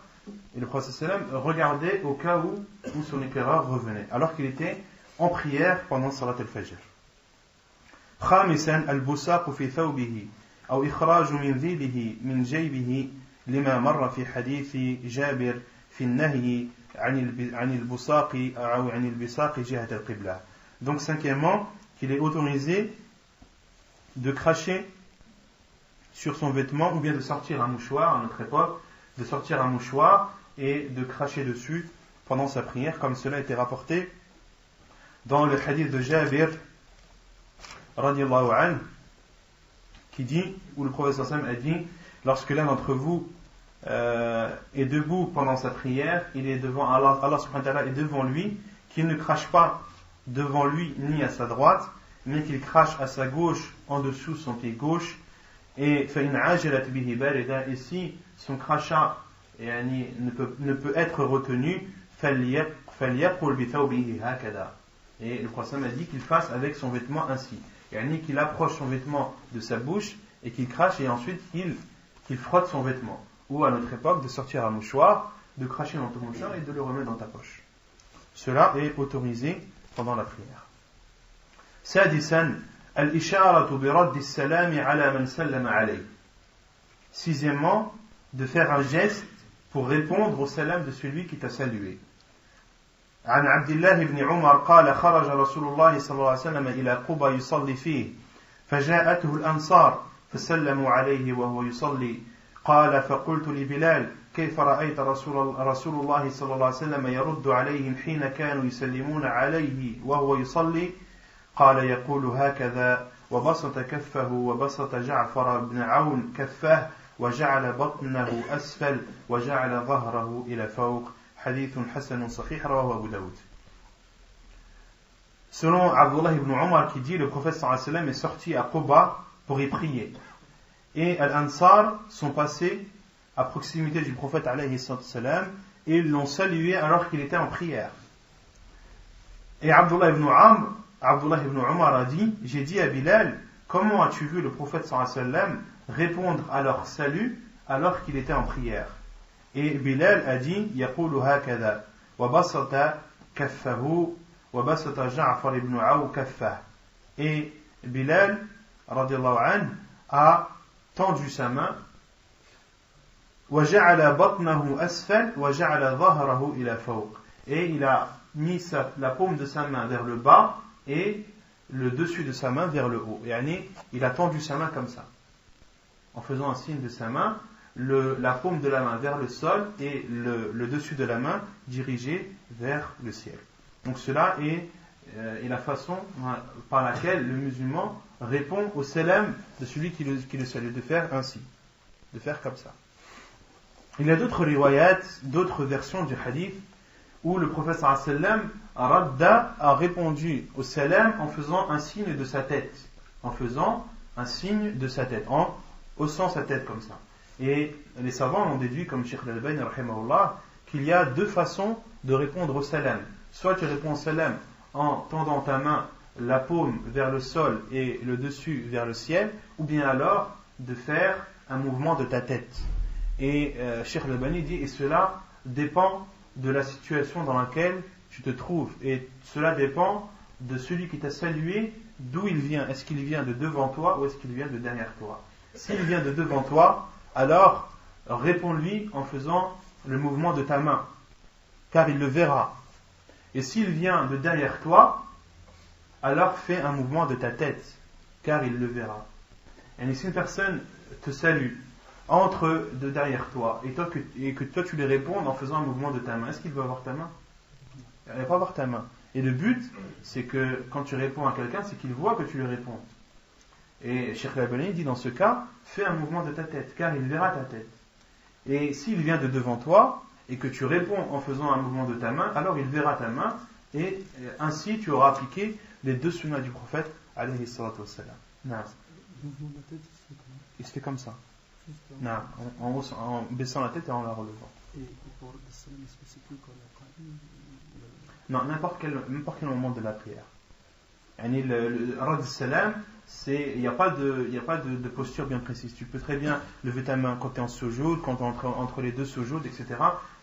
et le prophète sallam regardait au cas où son éclaireur revenait, alors qu'il était en prière pendant salat al-fajr. خامسا البصاق في ثوبه أو إخراج منذيله من جيبه لما مر في حديث جابر في النهي عن البصاق أو عن البصاق جهة القبلة. Donc cinquièmement, qu'il est autorisé de cracher sur son vêtement ou bien de sortir un mouchoir à notre époque, de sortir un mouchoir et de cracher dessus pendant sa prière, comme cela a été rapporté dans le hadith de Jabir radiyallahu anhu, qui dit, où le prophète sallam a dit, lorsque l'un d'entre vous est debout pendant sa prière, il est devant Allah subhanahu wa ta'ala est devant lui, qu'il ne crache pas devant lui ni à sa droite, mais qu'il crache à sa gauche en dessous son pied gauche. Et si son crachat ne peut être retenu, et le prophète a dit qu'il fasse avec son vêtement ainsi, qu'il approche son vêtement de sa bouche et qu'il crache, et ensuite qu'il frotte son vêtement, ou à notre époque de sortir un mouchoir, de cracher dans ton mouchoir et de le remettre dans ta poche. Cela est autorisé pendant la prière. سادسا الإشارة برد السلام على من سلم عليه. Sixièmement, de faire un geste pour répondre au salam de celui qui t'a salué. عن عبد الله بن عمر قال خرج رسول الله صلى الله عليه وسلم إلى قبى يصلي فيه فجاءته الأنصار فسلموا عليه وهو يصلي قال فقلت لبلال كيف رأيت رسول الله صلى الله عليه وسلم يرد عليهم حين كانوا يسلمون عليه وهو يصلي قال يقول هكذا وبسط كفه وبسط جعفر بن عون كفه وجعل بطنه أسفل وجعل ظهره إلى فوق حديث حسن صحيح رواه أبو داود. Selon Abdullah ibn Umar qui dit, le prophète sallallahu alayhi wa sallam est sorti à Quba pour y prier. Et Al-Ansar sont passés à proximité du prophète alayhi sallam et ils l'ont salué alors qu'il était en prière. Et Abdullah ibn Umar a dit, j'ai dit à Bilal, comment as-tu vu le prophète sallallahu alayhi wa sallam répondre à leur salut alors qu'il était en prière? Et Bilal a dit, يقول هكذا وبسط كفه وبسط جعفر بن عون كفه. Et Bilal radiyallahu anhu a tendu sa main وجعل بطنه أسفل وجعل ظهره إلى فوق. Et il a mis la paume de sa main vers le bas et le dessus de sa main vers le haut. Et il a tendu sa main comme ça, en faisant un signe de sa main, la paume de la main vers le sol et le dessus de la main dirigé vers le ciel. Donc cela est la façon par laquelle le musulman répond au salam de celui qui le salue, de faire ainsi, de faire comme ça. Il y a d'autres riwayats, d'autres versions du hadith où le prophète sallallahu alayhi wa sallam a répondu au salam en faisant un signe de sa tête, en haussant sa tête comme ça. Et les savants ont déduit, comme Cheikh Al-Albani rahimahullah, qu'il y a deux façons de répondre au salam. Soit tu réponds au salam en tendant ta main, la paume vers le sol et le dessus vers le ciel, ou bien alors de faire un mouvement de ta tête. Et Cheikh Al-Albani dit, et cela dépend de la situation dans laquelle tu te trouves, et cela dépend de celui qui t'a salué, d'où il vient. Est-ce qu'il vient de devant toi ou est-ce qu'il vient de derrière toi? S'il vient de devant toi, alors réponds-lui en faisant le mouvement de ta main, car il le verra. Et s'il vient de derrière toi, alors fais un mouvement de ta tête, car il le verra. Et si une personne te salue, entre de derrière toi, et que toi tu lui réponds en faisant un mouvement de ta main, est-ce qu'il va avoir ta main? Il ne va pas avoir ta main. Et le but, c'est que quand tu réponds à quelqu'un, c'est qu'il voit que tu lui réponds. Et Cheikh Al-Albani dit dans ce cas, fais un mouvement de ta tête, car il verra ta tête. Et s'il vient de devant toi, et que tu réponds en faisant un mouvement de ta main, alors il verra ta main, et ainsi tu auras appliqué les 2 sunnas du prophète, alayhi salatu wassalam. Le mouvement de la tête, Il se fait comme ça. juste En baissant la tête et en la relevant. Et pour le salam, est-ce que c'est que quand la qaïm Non, n'importe quel moment de la prière. Le rad salam, il n'y a pas de posture bien précise. Tu peux très bien lever ta main quand tu es en sujoud, quand tu es entre les 2 sujouds, etc.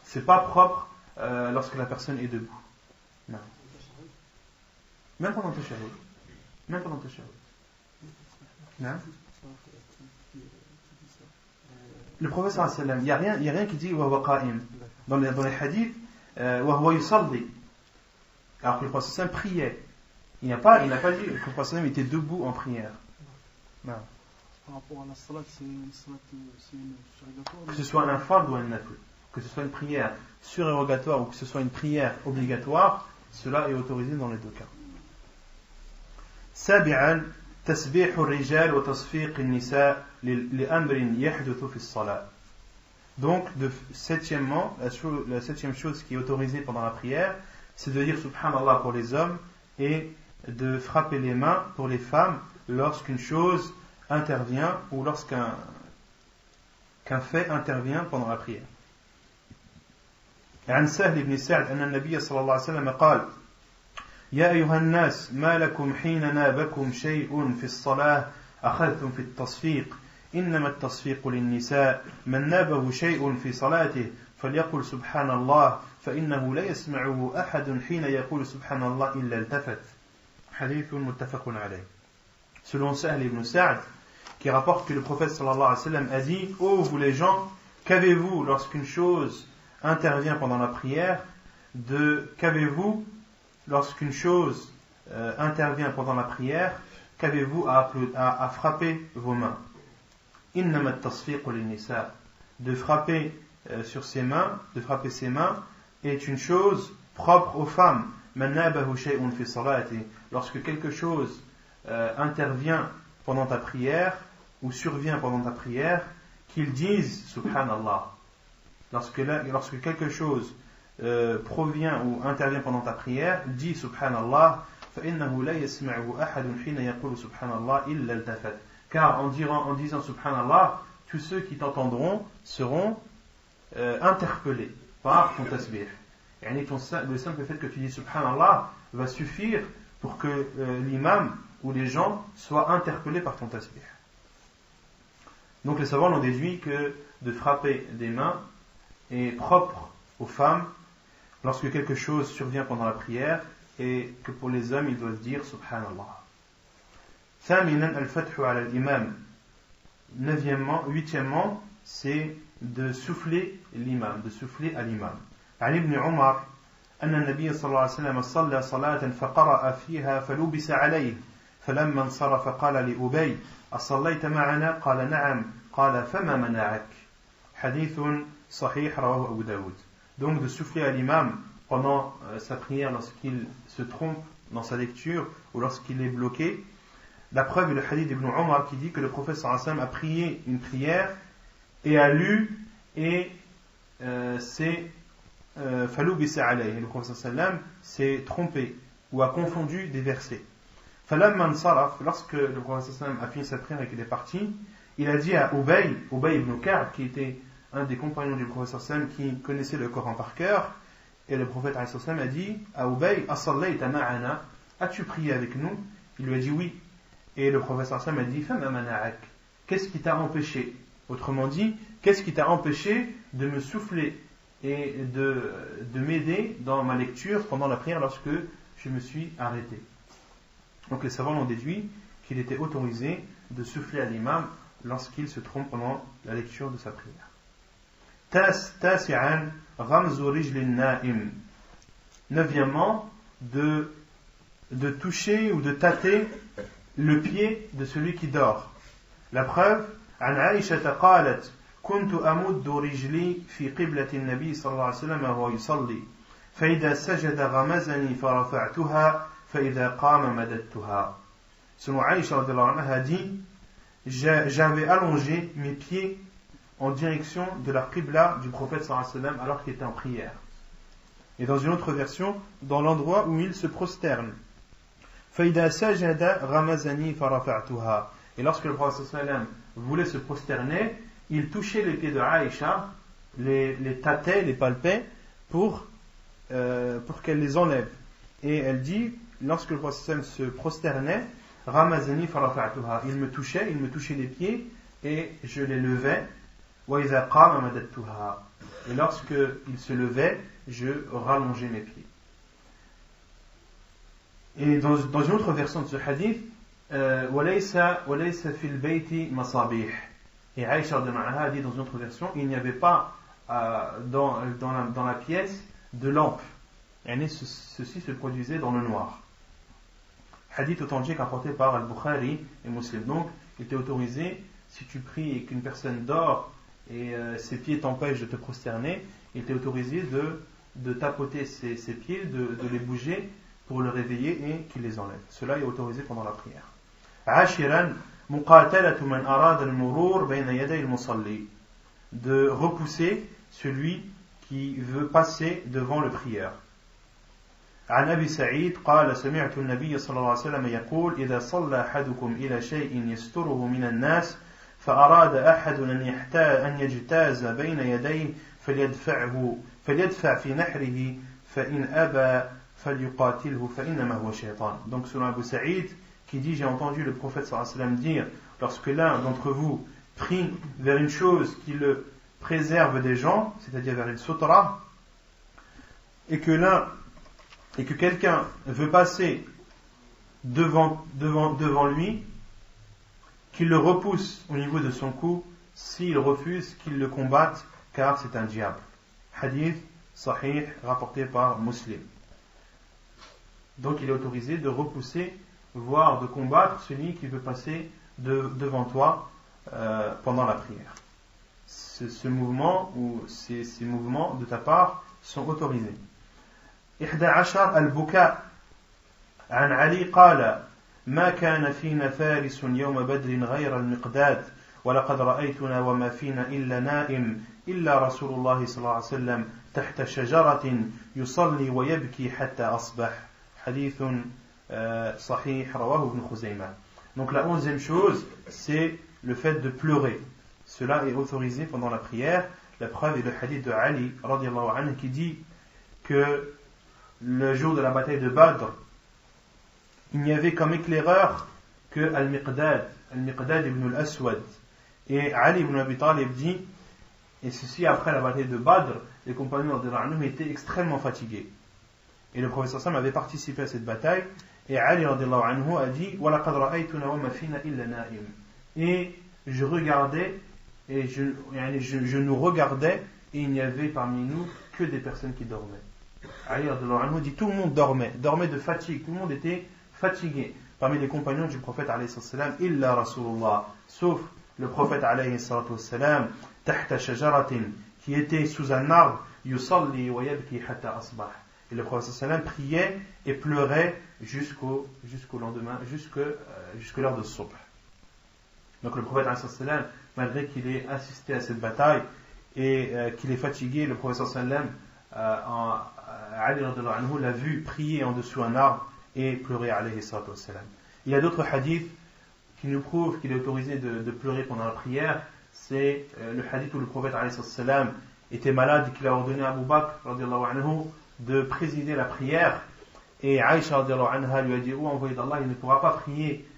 C'est pas propre lorsque la personne est debout. Non. Même pendant tes shahud. Même pendant tes shahud. Non. Le prophète sallallahu alayhi wa sallam, il n'y a rien qui dit wa huwa qa'im. Dans les hadiths, wa huwa yusalli. Alors que le prophète sallallahu alayhi wa sallam priait. Il n'a pas dit que le prophète sallallahu alayhi wa sallam était debout en prière. Non. Par rapport à la salat, c'est une surrogatoire. Que ce soit un fard ou un nafl, que ce soit une prière surérogatoire ou que ce soit une prière obligatoire, cela est autorisé dans les 2 cas. سابعا تسبيح الرجال وتصفيق النساء لأمر يحدث في الصلاة. Donc, septièmement, la 7e chose qui est autorisée pendant la prière, c'est de dire Subhanallah pour les hommes et de frapper les mains pour les femmes lorsqu'une chose intervient ou lorsqu'un fait intervient pendant la prière. عن سهل بن سعد أن النبي صلى الله عليه وسلم قال يا أيها الناس ما لكم حين نابكم شيء في الصلاة أخذتم في التصفيق إنما التصفيق للنساء من نابه شيء في صلاته فليقل سبحان الله فإنه لا يسمعه أحد حين يقول سبحان الله إلا التفت. حديث متفق عليه. Selon Sahl ibn Sa'd, qui rapporte que le prophète sallallahu alayhi wa sallam a dit: ô vous les gens, qu'avez-vous lorsqu'une chose intervient pendant la prière? Qu'avez-vous lorsqu'une chose intervient pendant la prière? Qu'avez-vous à frapper vos mains? Innama at-tasfiqu lin-nisa. De frapper sur ses mains, de frapper ses mains est une chose propre aux femmes. Man nabahu shay'un fi salati. Lorsque quelque chose intervient pendant ta prière ou survient pendant ta prière, qu'ils disent Subhanallah. Lorsque quelque chose provient ou intervient pendant ta prière, dis Subhanallah, فإنه لا يسمعه أحد حين يقول سبحان الله إلا التفت. Car en disant Subhanallah, tous ceux qui t'entendront seront interpellés par ton tasbih. Le simple fait que tu dis Subhanallah va suffire pour que l'imam ou les gens soient interpellés par ton tasbih. Donc les savants ont déduit que de frapper des mains est propre aux femmes lorsque quelque chose survient pendant la prière et que pour les hommes ils doivent dire Subhanallah. ثامنا الفتح على الإمام. 8e, c'est de souffler l'imam, de souffler à l'imam. عن ابن عمر أن النبي صلى الله عليه وسلم صلى صلاة فقرأ فيها فلبس عليه فلما انصرف قال لأبي أصليت معنا؟ قال نعم. قال فما منعك؟ حديث صحيح رواه أبو داود. Donc de souffler à l'imam pendant sa prière lorsqu'il se trompe dans sa lecture ou lorsqu'il est bloqué. La preuve est le hadith d'Ibn Omar qui dit que le prophète sallallahu alayhi wa sallam a prié une prière et a lu et s'est falubisa alayhi. Le prophète sallallahu alayhi wa sallam s'est trompé ou a confondu des versets. Falamman saraf, lorsque le prophète sallallahu alayhi wa sallam a fini sa prière et qu'il est parti, il a dit à Ubay ibn Ka'b, qui était un des compagnons du prophète sallallahu alayhi wa sallam qui connaissait le Coran par cœur, et le prophète sallallahu alayhi wa sallam a dit à Ubay, As-sallayta ma'ana, as-tu prié avec nous? Il lui a dit oui. Et le prophète sallallahu alayhi wa sallam a dit Fama mana'ak, qu'est-ce qui t'a empêché? Autrement dit, qu'est-ce qui t'a empêché de me souffler et de m'aider dans ma lecture pendant la prière lorsque je me suis arrêté? Donc les savants ont déduit qu'il était autorisé de souffler à l'imam lorsqu'il se trompe pendant la lecture de sa prière. تاسعا غمز رجل النائم. Neuvièmement, de toucher ou de tâter le pied de celui qui dort. La preuve, عن عائشة قالت كنت أمد رجلي في قبلة النبي صلى الله عليه وسلم وهو يصلي فإذا سجد غمزني فرفعتها فإذا قام مددتها. Selon Aïcha radhiyallahu anha a dit, j'avais allongé mes pieds en direction de la qibla du prophète sallallahu alayhi wa sallam alors qu'il était en prière. Et dans une autre version, dans l'endroit où il se prosterne. فإذا سجد غمزني فرفعتها. Et lorsque le prophète sallallahu alayhi wa sallam voulait se prosterner, il touchait les pieds de Aïcha, les tâtait, les palpait pour qu'elle les enlève. Et elle dit, lorsque le prophète sallallahu alayhi wa sallam se prosternait, Ramazani farafa'tuha, il me touchait les pieds et je les levais. Wa idha qama madattuha, et lorsque il se levait, je rallongeais mes pieds. Et dans une autre version de ce hadith, walaysa fil bayti masabih. Et Aïcha a dit dans une autre version, il n'y avait pas dans la pièce de lampe. Et ceci se produisait dans le noir. Hadith authentique rapporté par Al-Bukhari et Muslim. Donc, il était autorisé, si tu pries et qu'une personne dort et ses pieds t'empêchent de te prosterner, il était autorisé de tapoter ses pieds, de les bouger pour le réveiller et qu'il les enlève. Cela est autorisé pendant la prière. عاشرا مقاتلة من أراد المرور بين يدي المصلي. De repousser celui qui veut passer devant le prieur. عن أبي سعيد قال سمعت النبي صلى الله عليه وسلم يقول إذا صلى أحدكم إلى شيء يستره من الناس فأراد أحد أن يجتاز بين يديه فليدفع في نحره فإن أبى فليقاتله فإنما هو شيطان. Donc selon Abu Saïd qui dit, j'ai entendu le prophète sallallahu alayhi wa sallam dire, lorsque l'un d'entre vous prie vers une chose qui le préserve des gens, c'est-à-dire vers une sutra, et que quelqu'un veut passer devant lui, qu'il le repousse au niveau de son cou, s'il refuse, qu'il le combatte, car c'est un diable. Hadith sahih rapporté par Muslim. Donc il est autorisé de repousser, voire de combattre celui qui veut passer devant toi pendant la prière. Ce mouvement ou ces mouvements de ta part sont autorisés. 11 البكاء. عن علي قال ما كان فينا فارس يوم بدر غير المقداد ولقد رأيتنا وما فينا إلا نائم إلا رسول الله صلى الله عليه وسلم تحت شجرة يصلي ويبكي حتى أصبح. حديث صحيح رواه ابن خزيمة. Donc la 11e chose, c'est le fait de pleurer. Cela est autorisé pendant la prière. La preuve est le hadith de Ali radiyallahu anhu qui dit que le jour de la bataille de Badr, il n'y avait comme éclaireur que Al-Miqdad ibn al-Aswad. Et Ali ibn Abi Talib dit, et ceci après la bataille de Badr, les compagnons radiyallahu étaient extrêmement fatigués. Et le prophète sallallahu avait participé à cette bataille, et Ali radiyallahu anhu a dit, وَلَقَدْ رَأَيْتُنَا وَمَا فِينَا إِلَّا نَائِمٌ. Et je regardais, et je nous regardais, et il n'y avait parmi nous que des personnes qui dormaient. Ali radiyallahu anhu dit, tout le monde dormait de fatigue, tout le monde était fatigué. Parmi les compagnons du prophète alayhi salam, illa Rasulullah, sauf le prophète alayhi salam, tahta shajaratin, qui était sous un arbre, yusalli wa yabki hatta asbah. Et le prophète sallam priait et pleurait jusqu'au lendemain, jusque l'heure de subh. Donc le prophète alayhi salam, malgré qu'il ait assisté à cette bataille et qu'il est fatigué, le prophète sallam, Ali radiyallahu anhu l'a vu prier en dessous un arbre et pleurer alayhi salatu wassalam. Il y a d'autres hadiths qui nous prouvent qu'il est autorisé de pleurer pendant la prière. C'est le hadith où le prophète alayhi salatu wassalam était malade et qu'il a ordonné à Abu Bakr radiyallahu anhu de présider la prière. Et Aïcha radiyallahu anha lui a dit, oh envoyé d'Allah, il ne pourra pas prier,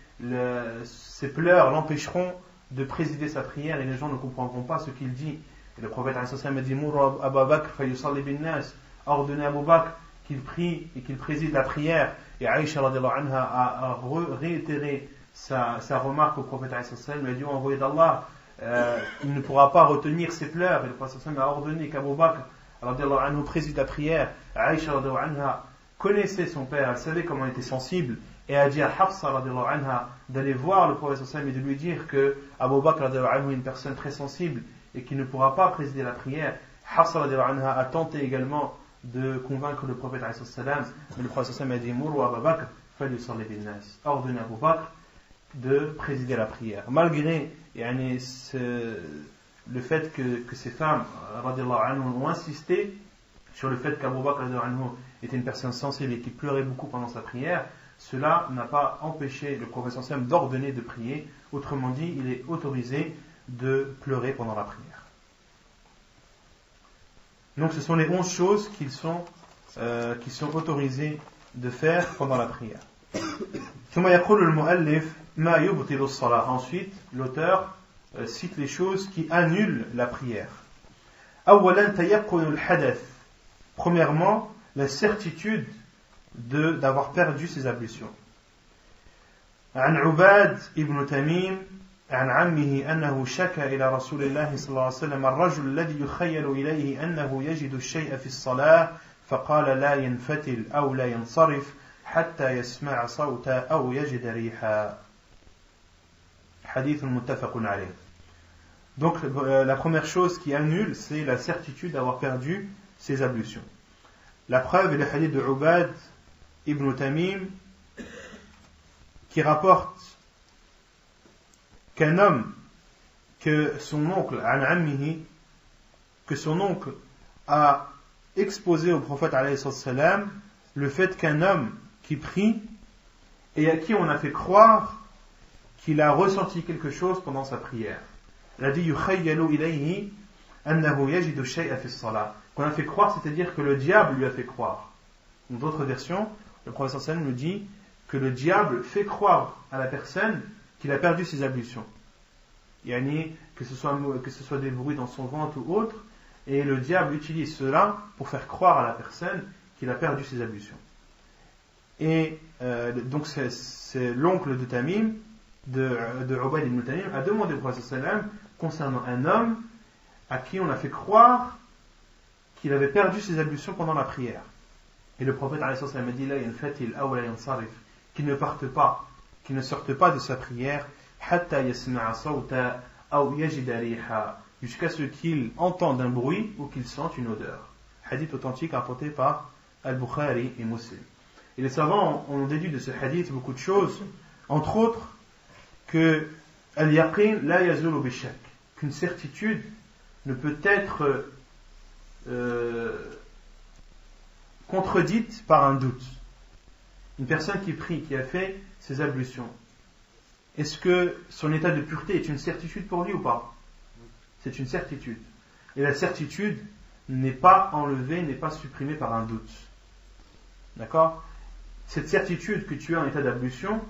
ses pleurs l'empêcheront de présider sa prière et les gens ne comprendront pas ce qu'il dit. Et le prophète alayhi salatu wassalam a dit, Mour Abu Bakr fa yusalli bin nas, a ordonné à Abu Bakr qu'il prie et qu'il préside la prière. Et Aïcha radiallahu anha a réitéré sa remarque au prophète alayhi salam, lui a dit, envoyé d'Allah, il ne pourra pas retenir ses pleurs. Et le prophète a ordonné qu'Abu Bakr radiallahu anhu préside la prière. Aïcha radiallahu anha connaissait son père, elle savait comment il était sensible, et a dit à Hafsa radiallahu anha d'aller voir le prophète et de lui dire que Abu Bakr radiallahu anhu est une personne très sensible et qui ne pourra pas présider la prière. Hafsa radiallahu anha a tenté également de convaincre le prophète alayhi salam, mais le prophète a dit Mourou Abu Bakr falyusalli bin nas, ordonne à Abu Bakr de présider la prière. Malgré le fait que ces femmes radiallahu anhu ont insisté sur le fait qu'Abu Bakr radiallahu anhu était une personne sensible et qui pleurait beaucoup pendant sa prière, cela n'a pas empêché le prophète sallam d'ordonner de prier. Autrement dit, il est autorisé de pleurer pendant la prière. Donc ce sont les 11 choses qui sont autorisées de faire pendant la prière. Ensuite, l'auteur cite les choses qui annulent la prière. Premièrement, la certitude d'avoir perdu ses ablutions. عن عباد ابن تميم عن عمه أنه شكى إلى رسول الله صلى الله عليه وسلم الرجل الذي يخيل إليه أنه يجد الشيء في الصلاة فقال لا ينفتل أو لا ينصرف حتى يسمع صوتا أو يجد ريحا. حديث متفق عليه. Donc la première chose qui annule, c'est la certitude d'avoir perdu ses ablutions. La preuve est le hadith de Ubad ibn Tamim qui rapporte qu'un homme, que son oncle a exposé au prophète alayhi salam le fait qu'un homme qui prie et à qui on a fait croire qu'il a ressenti quelque chose pendant sa prière. Il a dit yukhayyalu ilayhi annahu yajidu shay'a fi as-salah. Qu'on a fait croire, c'est-à-dire que le diable lui a fait croire. Dans d'autres versions, le prophète sallallahu nous dit que le diable fait croire à la personne qu'il a perdu ses ablutions. Yani, que ce soit des bruits dans son ventre ou autre, et le diable utilise cela pour faire croire à la personne qu'il a perdu ses ablutions. Et donc c'est l'oncle de Tamim, de Ubad ibn Tamim, a demandé au prophète sallallahu concernant un homme à qui on a fait croire qu'il avait perdu ses ablutions pendant la prière. Et le prophète a dit là, qu'il ne parte pas, qu'il ne sorte pas de sa prière, jusqu'à ce qu'il entende un bruit ou qu'il sente une odeur. Hadith authentique rapporté par Al-Bukhari et Muslim. Et les savants ont déduit de ce hadith beaucoup de choses, entre autres que al-yaqin la yazulu bishak, qu'une certitude ne peut être contredite par un doute. Une personne qui prie, qui a fait ses ablutions, est-ce que son état de pureté est une certitude pour lui ou pas? C'est une certitude. Et la certitude n'est pas enlevée, n'est pas supprimée par un doute. D'accord? Cette certitude que tu as en état d'ablution,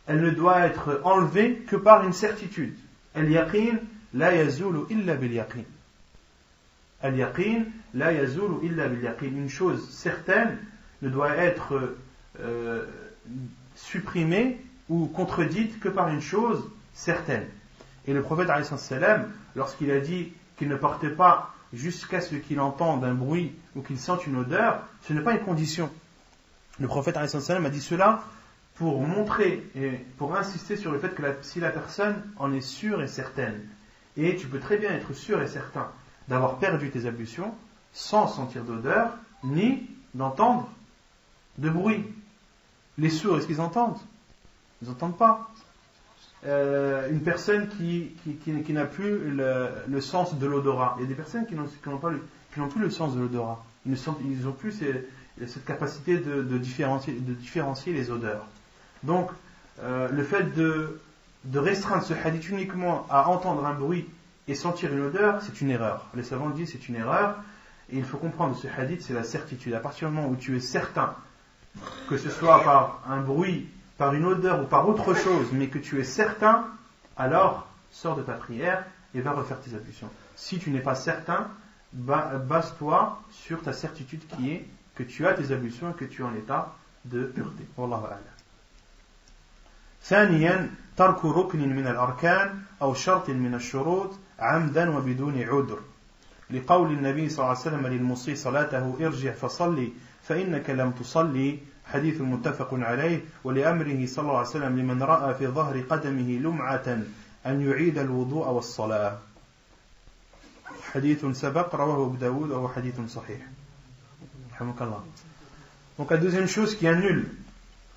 elle ne doit être enlevée que par une certitude. Al-yaqin la yazulu illa bil-yaqin. Al-yaqin la yazulu illa bil-yaqin. Une chose certaine ne doit être supprimée ou contredite que par une chose certaine. Et le prophète alayhi salam, lorsqu'il a dit qu'il ne partait pas jusqu'à ce qu'il entende un bruit ou qu'il sente une odeur, ce n'est pas une condition. Le prophète alayhi salam a dit cela pour montrer et pour insister sur le fait que si la personne en est sûre et certaine, et tu peux très bien être sûr et certain d'avoir perdu tes ablutions sans sentir d'odeur ni d'entendre de bruit. Les sourds, est-ce qu'ils entendent? Ils n'entendent pas. Une personne qui n'a plus le sens de l'odorat. Il y a des personnes qui n'ont plus le sens de l'odorat. Ils n'ont plus cette capacité de différencier les odeurs. Donc, le fait de restreindre ce hadith uniquement à entendre un bruit et sentir une odeur, c'est une erreur. Les savants disent c'est une erreur. Et il faut comprendre ce hadith, c'est la certitude. À partir du moment où tu es certain, que ce soit par un bruit, par une odeur ou par autre chose, mais que tu es certain, alors sors de ta prière et va refaire tes ablutions. Si tu n'es pas certain, base-toi sur ta certitude qui est que tu as tes ablutions et que tu es en état de pureté. Wallahu a'lam. ثانيا ترك ركن من الأركان أو شرط من الشروط عمدا وبدون عذر لقول النبي صلى الله عليه وسلم للمسيء صلاته ارجع فصلي فإنك لم تصلي حديث متفق عليه ولأمره صلى الله عليه وسلم لمن رأى في ظهر قدمه لمعة أن يعيد الوضوء والصلاة حديث سبق رواه أبو داود وهو حديث صحيح. Donc la deuxième chose qui annule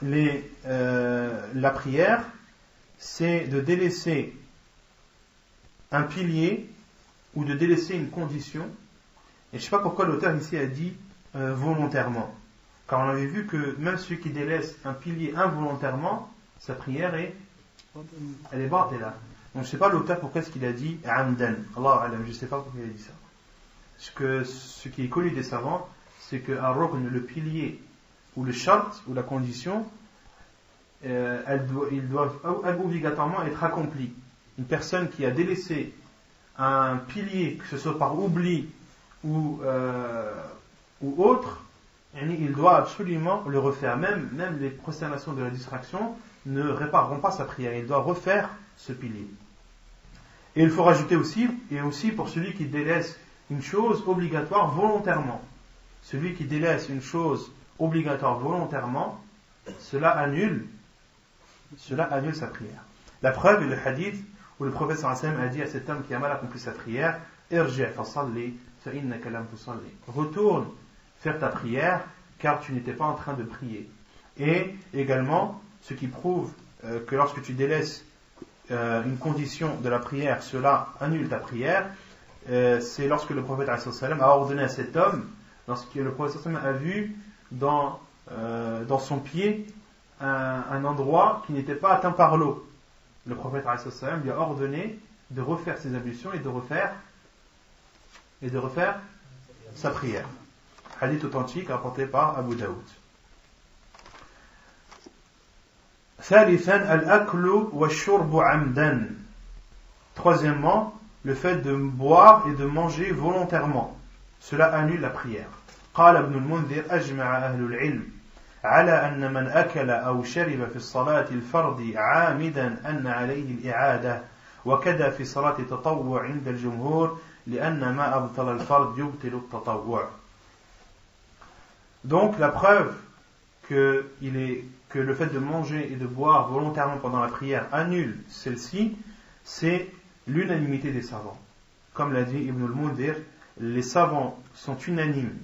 la prière, c'est de délaisser un pilier ou de délaisser une condition. Et je ne sais pas pourquoi l'auteur ici a dit volontairement. Car on avait vu que même celui qui délaisse un pilier involontairement, sa prière elle est batila. Donc je ne sais pas l'auteur pourquoi est-ce qu'il a dit amdan. Allah alam, je ne sais pas pourquoi il a dit ça. Ce qui est connu des savants, c'est que ar-rukn, le pilier ou le shart ou la condition, ils doivent obligatoirement être accomplis. Une personne qui a délaissé un pilier, que ce soit par oubli ou autre, il doit absolument le refaire. Même les prosternations de la distraction ne répareront pas sa prière. Il doit refaire ce pilier. Et il faut rajouter aussi pour celui qui délaisse une chose obligatoire volontairement. Celui qui délaisse une chose obligatoire volontairement, cela annule sa prière. La preuve est le hadith où le prophète sallallahu alayhi wa sallam a dit à cet homme qui a mal accompli sa prière, irji' fasalli fa innaka lam tusalli. Retourne faire ta prière car tu n'étais pas en train de prier. Et également, ce qui prouve que lorsque tu délaisses une condition de la prière, cela annule ta prière, c'est lorsque le prophète sallallahu alayhi wa sallam a ordonné à cet homme, lorsque le prophète sallallahu alayhi wa sallam a vu dans son pied un endroit qui n'était pas atteint par l'eau. Le prophète sallallahu alayhi wa sallam lui a ordonné de refaire ses ablutions et de refaire sa prière. Hadith authentique rapporté par Abu Daoud. ثالثا الأكل والشرب عمدا. Troisièmement, le fait de boire et de manger volontairement. Cela annule la prière. قال ابن المنذر أجمع أهل العلم على أن من أكل أو شرب في الصلاة الفرض عامدا أن عليه الإعادة وكذا في صلاة التطوع عند الجمهور لأن ما أبطل الفرض يبطل التطوع. Donc la preuve que le fait de manger et de boire volontairement pendant la prière annule celle-ci, c'est l'unanimité des savants. Comme l'a dit Ibn al-Mundhir, les savants sont unanimes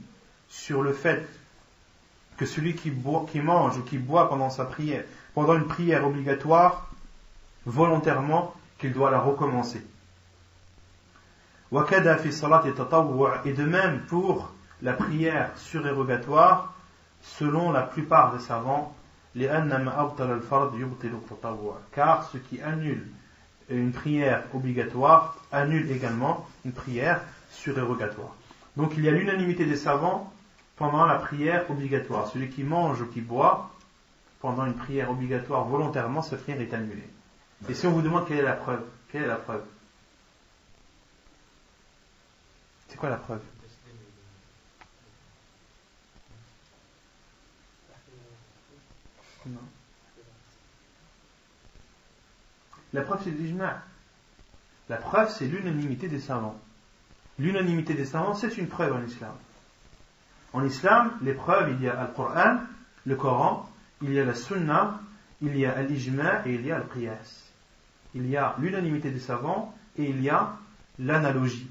sur le fait que celui qui mange ou qui boit pendant sa prière, pendant une prière obligatoire, volontairement, qu'il doit la recommencer. وَكَذَا فِي صَلَاةِ التَّطَوُّعِ. Et de même pour la prière surérogatoire, selon la plupart des savants, لِأَنَّ مَا أَبْطَلَ الْفَرْضِ يُبْطِلُ التَّطَوُّعِ. Car ce qui annule une prière obligatoire annule également une prière surérogatoire. Donc il y a l'unanimité des savants pendant la prière obligatoire. Celui qui mange ou qui boit pendant une prière obligatoire volontairement, sa prière est annulée. Et si on vous demande quelle est la preuve, quelle est la preuve? C'est quoi la preuve? Non. La preuve c'est l'ijma'. La preuve c'est l'unanimité des savants. L'unanimité des savants c'est une preuve en islam. En islam, les preuves, il y a Al-Qur'an, le Coran, il y a la Sunna, il y a l'ijma' et il y a le qiyas. Il y a l'unanimité des savants et il y a l'analogie.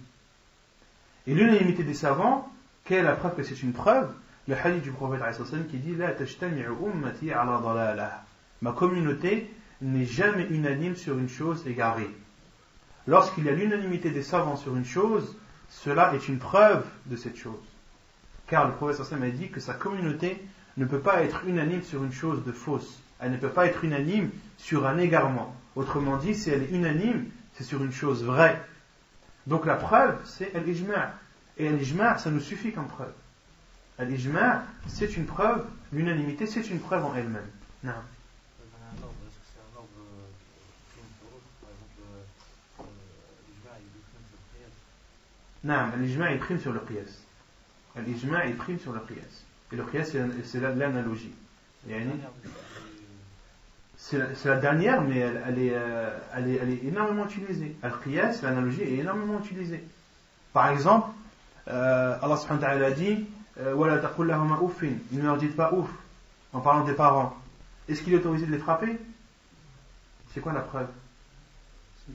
Et l'unanimité des savants, quelle est la preuve que c'est une preuve? Le hadith du prophète qui dit La tajtami'u ummati ala dalalah. Ma communauté n'est jamais unanime sur une chose égarée. Lorsqu'il y a l'unanimité des savants sur une chose, cela est une preuve de cette chose. Car le prophète a dit que sa communauté ne peut pas être unanime sur une chose de fausse. Elle ne peut pas être unanime sur un égarement. Autrement dit, si elle est unanime, c'est sur une chose vraie. Donc la preuve, c'est l'ijma'. Et l'ijma', ça nous suffit comme preuve. L'ijma', c'est une preuve, l'unanimité, c'est une preuve en elle-même. Non. Non, l'ijma' il prime sur le qiyas. L'ijma' il prime sur le qiyas. Et le qiyas c'est l'analogie. C'est la dernière, mais elle est énormément utilisée. Al-Qiyas, l'analogie, est énormément utilisée. Par exemple, Allah subhanahu wa ta'ala a dit وَلَا تَقُلْ لَهُمَا أُفٍّ. Il ne leur dit pas ouf, en parlant des parents. Est-ce qu'il est autorisé de les frapper? C'est quoi la preuve? C'est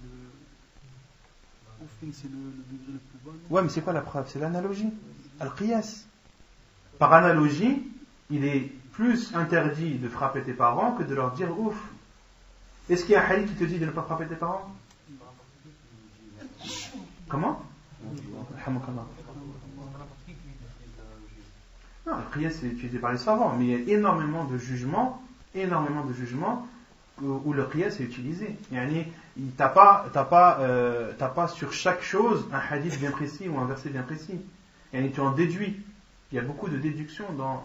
le degré le plus bas. Ouais, mais c'est quoi la preuve? C'est l'analogie. Al-Qiyas. Par analogie, il est plus interdit de frapper tes parents que de leur dire ouf. Est-ce qu'il y a un hadith qui te dit de ne pas frapper tes parents? Comment? Non, Al-Qiyas c'est utilisé par les savants, mais il y a énormément de jugements où le Qiyas est utilisé. T'as pas sur chaque chose un hadith bien précis ou un verset bien précis. Tu en déduis. Il y a beaucoup de déductions dans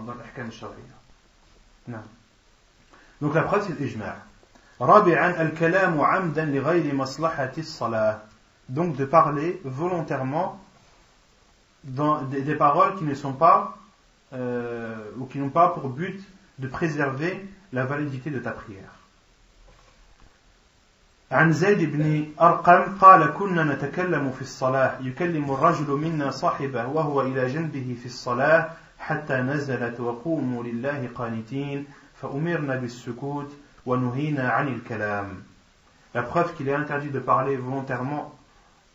l'ahkam al-shar'iyya. Donc la preuve c'est l'ijma'. رابعا الكلام عمدا لغير مصلحة الصلاة. Donc de parler volontairement dans des paroles qui ne sont pas ou qui n'ont pas pour but de préserver la validité de ta prière. عن زيد بن أرقم قال كنا نتكلم في الصلاة يكلم الرجل منا صاحبه وهو إلى جنبه في الصلاة حتى نزلت وقوموا لله قانتين فأمرنا بالسكوت ونهينا عن الكلام. La preuve qu'il est interdit de parler volontairement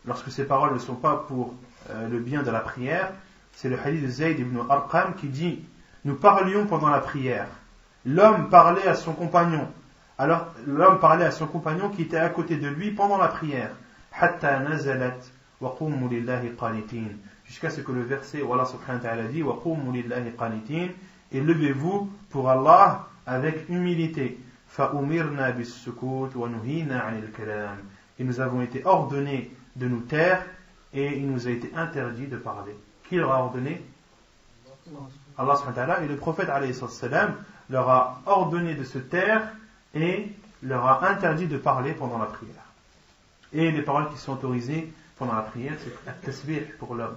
lorsque ces paroles ne sont pas pour le bien de la prière, c'est le hadith de Zayd ibn Arqam qui dit nous parlions pendant la prière. L'homme parlait à son compagnon. Alors l'homme parlait à son compagnon qui était à côté de lui pendant la prière. Hatta nazalat wa qumu lillahi qanitin. Jusqu'à ce que le verset où Allah subhanahu wa ta'ala dit wa qumu lillahi qanitin, et levez-vous pour Allah avec humilité. Fa umirna bis sukut wa nuhina 'anil kalam. Et nous avons été ordonnés de nous taire et il nous a été interdit de parler. Qui leur a ordonné? Allah subhanahu wa ta'ala, et le prophète alayhi salam leur a ordonné de se taire et leur a interdit de parler pendant la prière. Et les paroles qui sont autorisées pendant la prière, c'est at-tasbih pour l'homme.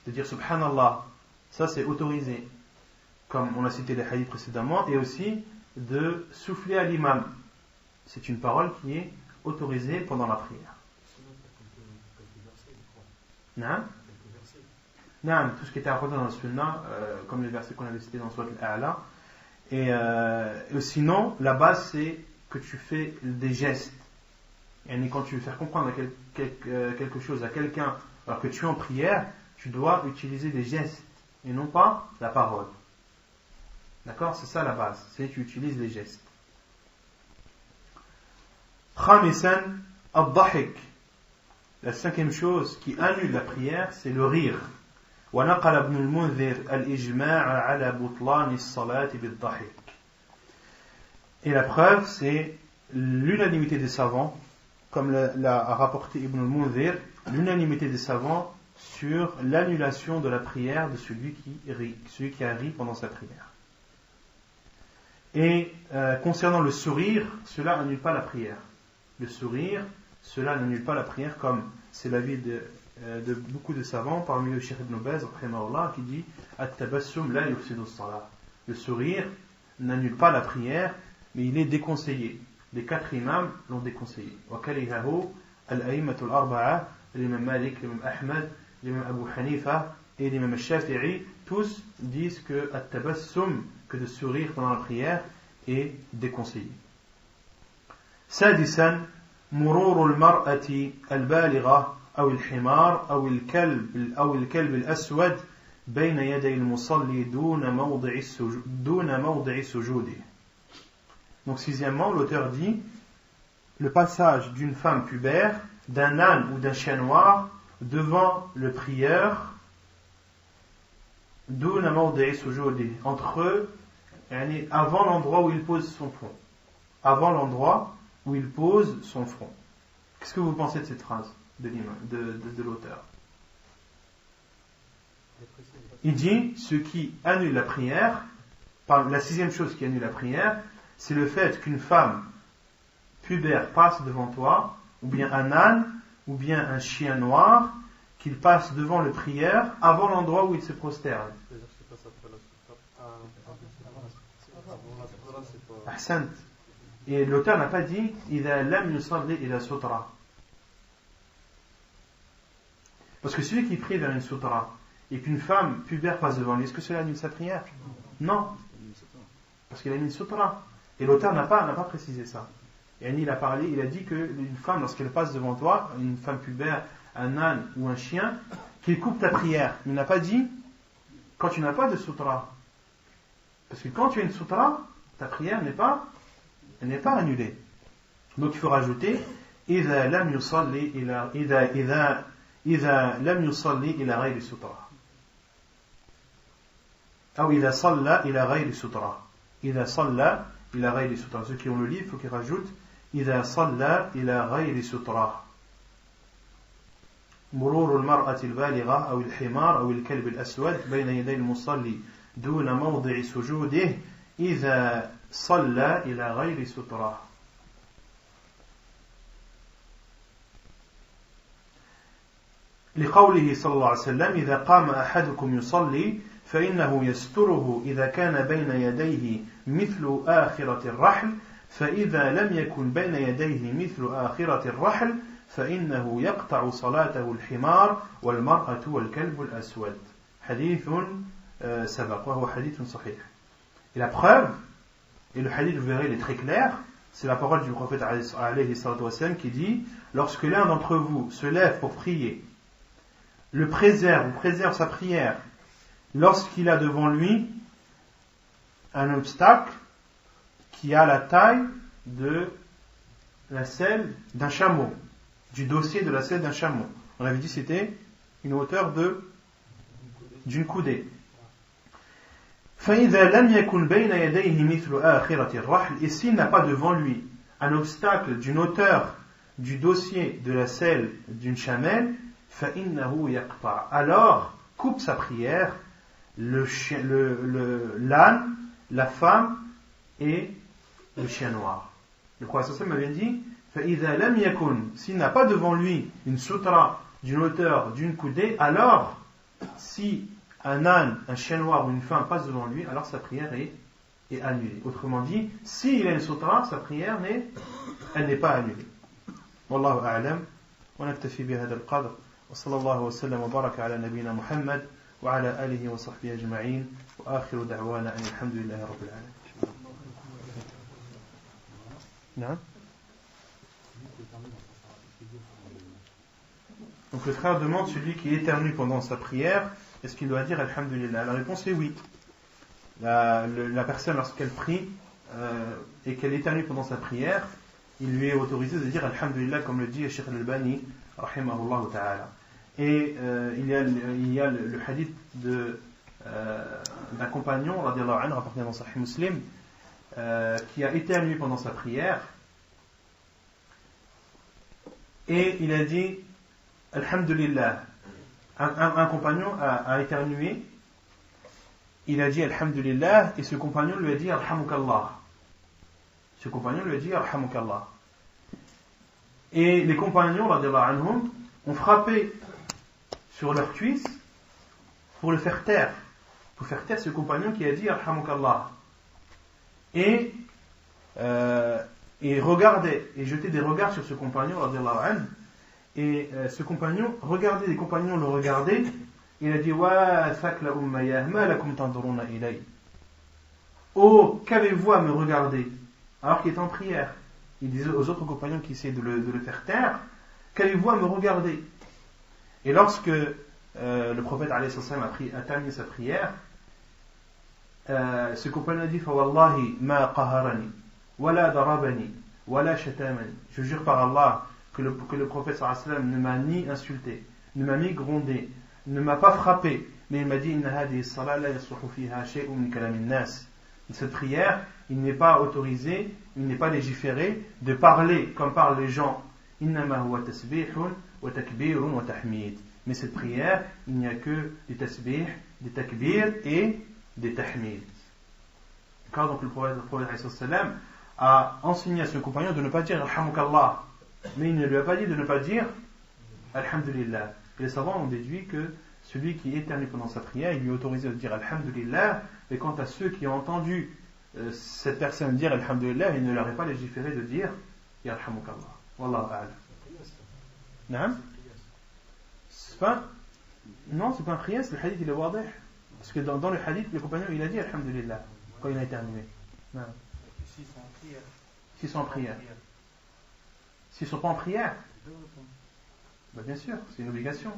De dire subhanallah, ça c'est autorisé, comme on a cité les hadiths précédemment, et aussi de souffler à l'imam. C'est une parole qui est autorisée pendant la prière. Non, tout ce qui était rapporté dans le sunnah, comme les versets qu'on avait cités dans Surat al-A'la. Et sinon, la base c'est que tu fais des gestes. Et quand tu veux faire comprendre quelque chose à quelqu'un alors que tu es en prière, tu dois utiliser des gestes et non pas la parole. D'accord? C'est ça la base, c'est que tu utilises les gestes. Khamisan ad-dahik. La cinquième chose qui annule la prière, c'est le rire. ونقل ابن المنذر الإجماع على بطلان الصلاة بالضحك. Et la preuve, c'est l'unanimité des savants, comme l'a rapporté Ibn al-Munzir, l'unanimité des savants sur l'annulation de la prière de celui qui a ri pendant sa prière. Et concernant le sourire, cela n'annule pas la prière. Le sourire, cela n'annule pas la prière, comme c'est l'avis de beaucoup de savants, parmi eux Cheikh Ibn Baz qui dit At-tabassum la yufsidu as-salah. Le sourire n'annule pas la prière, mais il est déconseillé. Les 4 imams l'ont déconseillé. Wa karihahu al-a'immatu al-arba'a, l'imam Malik, l'imam Ahmad, l'imam Abu Hanifa et l'imam Shafi'i, tous disent que at-tabassum, que de sourire pendant la prière, est déconseillé. Sadisan مرور المرأة البالغة أو الحمار أو الكلب الأسود بين يدي المصلي دون موضع سجوده. Donc sixièmement, l'auteur dit le passage d'une femme pubère, d'un âne ou d'un chien noir devant le prieur دون موضع سجوده, entre eux, avant l'endroit où il pose son front. Avant l'endroit où il pose son front. Qu'est-ce que vous pensez de cette phrase de l'auteur? Il dit ce qui annule la prière, la sixième chose qui annule la prière, c'est le fait qu'une femme pubère passe devant toi, ou bien un âne, ou bien un chien noir, qu'il passe devant le prieur avant l'endroit où il se prosterne. Ahsant. Et l'auteur n'a pas dit إذا لم يصلي إلى سترة. Parce que celui qui prie vers une sutra et qu'une femme pubère passe devant lui, est-ce que cela annule sa prière? Non. Parce qu'il a mis une sutra. Et l'auteur n'a pas précisé ça. Et il a dit qu'une femme, lorsqu'elle passe devant toi, une femme pubère, un âne ou un chien, qu'il coupe ta prière. Il n'a pas dit quand tu n'as pas de sutra. Parce que quand tu as une sutra, ta prière n'est pas annulée. Donc il faut rajouter إذا لم يصلي إلى غير سترة أو إذا صلى إلى غير سترة. إذا صلى إلى غير سترة. Ceux qui ont le livre, il faut qu'ils rajoutent إذا صلى إلى غير سترة. مرور المرأة البالغة أو الحمار أو الكلب الأسود بين يدي المصلي دون موضع سجوده إذا صلى إلى غير سترة. لقوله صلى الله عليه وسلم إذا قام أحدكم يصلي فإنه يستره إذا كان بين يديه مثل آخرة الرحل فإذا لم يكن بين يديه مثل آخرة الرحل فإنه يقطع صلاته الحمار والمرأة والكلب الأسود. حديث سبق وهو حديث صحيح. Et la preuve, et le hadith, vous verrez, il est très clair, c'est la parole du prophète alayhi salatu wassalam qui dit lorsque l'un d'entre vous se lève pour prier, le préserve sa prière lorsqu'il a devant lui un obstacle qui a la taille de la selle d'un chameau, du dossier de la selle d'un chameau. On avait dit c'était une hauteur d'une coudée. فإذا لم يكن بين يديه مثل آخرة الرحل, et s'il n'a pas devant lui un obstacle d'une hauteur du dossier de la selle d'une chamelle, فإنه يقطع, alors coupe sa prière l'âne, la femme et le chien noir. Le prophète sallallahu alayhi wa sallam m'avait dit فإذا لم يكن, s'il n'a pas devant lui une sutra d'une hauteur d'une coudée, alors si un âne, un chien noir ou une femme passe devant lui, alors sa prière est annulée. Autrement dit, s'il a une sutra, sa prière n'est pas annulée. Wallahu a'lam. ونكتفي بهذا القدر وصلى الله وسلم وبارك على نبينا محمد وعلى آله وصحبه أجمعين وآخر دعوانا أن الحمد لله رب العالمين. نعم. Donc le frère demande celui qui éternue pendant sa prière, est-ce qu'il doit dire Alhamdulillah? La réponse est oui. La personne, lorsqu'elle prie et qu'elle éternue pendant sa prière, il lui est autorisé de dire Alhamdulillah, comme le dit Cheikh Al-Albani, rahimahullah ta'ala. Et il y a le hadith d'un compagnon, radiallahu anhu, rapporté dans Sahih Muslim, qui a éternué pendant sa prière, et il a dit Alhamdulillah. Un compagnon a éternué, il a dit Alhamdulillah, et ce compagnon lui a dit Arhamukallah. Et les compagnons, radiallahu anhum, ont frappé sur leur cuisse pour le faire taire. Pour faire taire ce compagnon qui a dit Arhamukallah. Et regardait, et jetait des regards sur ce compagnon, radiallahu anhu. Et ce compagnon, les compagnons le regardaient, il a dit Wa thakla ummayah, ma lakum tanduruna ilay. Oh, qu'avez-vous à me regarder? Alors qu'il est en prière. Il disait aux autres compagnons qui essayaient de le faire taire, qu'avez-vous à me regarder? Et lorsque le prophète alayhi salam a terminé sa prière, ce compagnon a dit Fa wallahi ma qaharani, wala darabani, wala shatamani. Je jure par Allah que le prophète sallallahu alayhi wa sallam ne m'a ni insulté, ne m'a ni grondé, ne m'a pas frappé, mais il m'a dit Inna hadihi as-salat la yasluhu fiha shay'un min kalamin nas. Cette prière, il n'est pas autorisé, il n'est pas légiféré de parler comme parlent les gens. Innama huwa tasbihun wa takbirun wa tahmid. Mais cette prière, il n'y a que des tasbih, des takbir et des tahmid. D'accord, donc le prophète sallallahu alayhi wa sallam a enseigné à ce compagnon de ne pas dire Alhamukallah. Mais il ne lui a pas dit de ne pas dire Alhamdulillah. Et les savants ont déduit que celui qui éternue pendant sa prière, il lui est autorisé de dire Alhamdulillah. Mais quant à ceux qui ont entendu cette personne dire Alhamdulillah, il ne leur est pas légiféré de dire Yarhamukallah. Wallahu a'lam. Naam? Non, c'est pas un qiyas, le hadith il est wadih. Parce que dans le hadith, le compagnon il a dit Alhamdulillah quand il a terminé. Naam. S'ils sont en prière. S'ils ne sont pas en prière, ben bien sûr, c'est une obligation.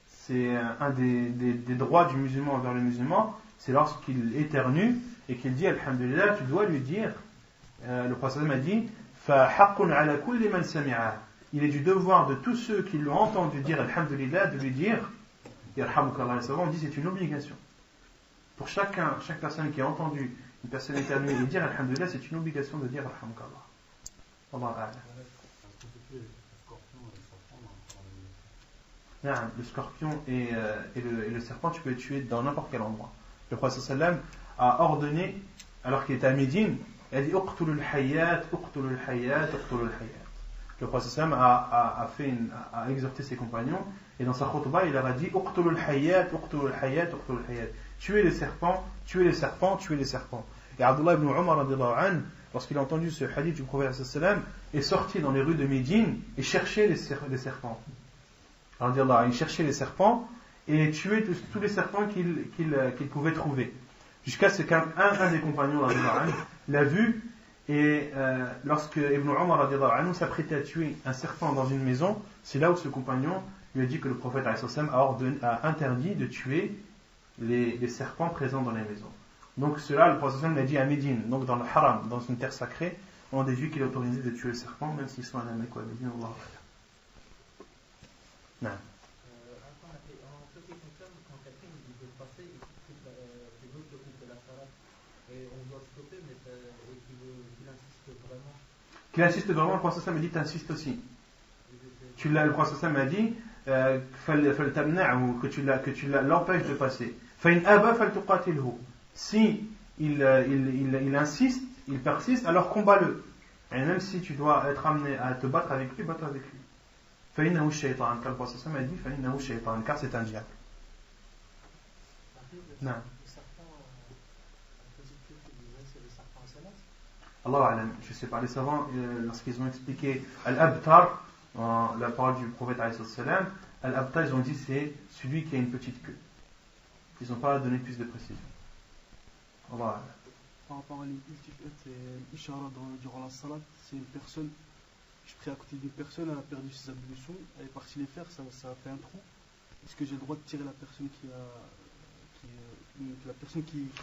C'est un des droits du musulman envers le musulman, c'est lorsqu'il éternue et qu'il dit Alhamdulillah, tu dois lui dire, le prophète a dit, فَحَقٌّ عَلَى كُلِّ مَنْ سَمِعَهُ. Il est du devoir de tous ceux qui l'ont entendu dire Alhamdulillah de lui dire Yarhamukallah. On dit c'est une obligation. Pour chaque personne qui a entendu une personne éternuer et dire Alhamdulillah, c'est une obligation de dire Yarhamukallah. Allah a'lam. Le scorpion et le serpent, tu peux les tuer dans n'importe quel endroit. Le prophète sallam a ordonné, alors qu'il était à Médine, il a dit Uqtulul hayat, uqtulul hayat, uqtulul hayat. Le prophète sallam a exhorté ses compagnons, et dans sa khutbah, il leur a dit Uqtulul hayat, uqtulul hayat, uqtulul hayat. Tuez les serpents, tuez les serpents, tuez les serpents. Et Abdullah ibn Umar, lorsqu'il a entendu ce hadith du prophète sallam, est sorti dans les rues de Médine et cherchait les serpents. Alors, il cherchait les serpents et tuait tous les serpents qu'il pouvait trouver. Jusqu'à ce qu'un des compagnons l'a vu, et lorsque Ibn Umar s'apprêtait à tuer un serpent dans une maison, c'est là où ce compagnon lui a dit que le prophète a interdit de tuer les serpents présents dans les maisons. Donc cela, le prophète l'a dit à Médine, donc dans le haram, dans une terre sacrée, on déduit qu'il est autorisé de tuer les serpents, même s'ils sont à la Mecque ou à Médine. Non. En ce qui concerne quand quelqu'un veut passer et que l'autre s'occupe de la salade, et on doit stopper, mais qu'il insiste vraiment. Qu'il insiste vraiment, le prophète m'a dit t'insistes aussi. Le prophèt m'a dit que tu l'empêches de passer. Si il insiste, il persiste, alors combat-le. Et même si tu dois être amené à te battre avec lui, bats-toi avec lui. فإنه الشيطان car le prophète a dit فإنه الشيطان car c'est un diable. Non. Allah alam, je sais pas, les savants lorsqu'ils ont expliqué al-abtar, la parole du prophète al-abtar, ils ont dit c'est celui qui a une petite queue. Ils n'ont pas donné plus de précision. Allah alam. Par rapport à l'ishara durant la salat, c'est une personne. Je suis pris à côté d'une personne, elle a perdu ses ablutions, elle est partie les faire, ça a fait un trou. Est-ce que j'ai le droit de tirer la personne qui est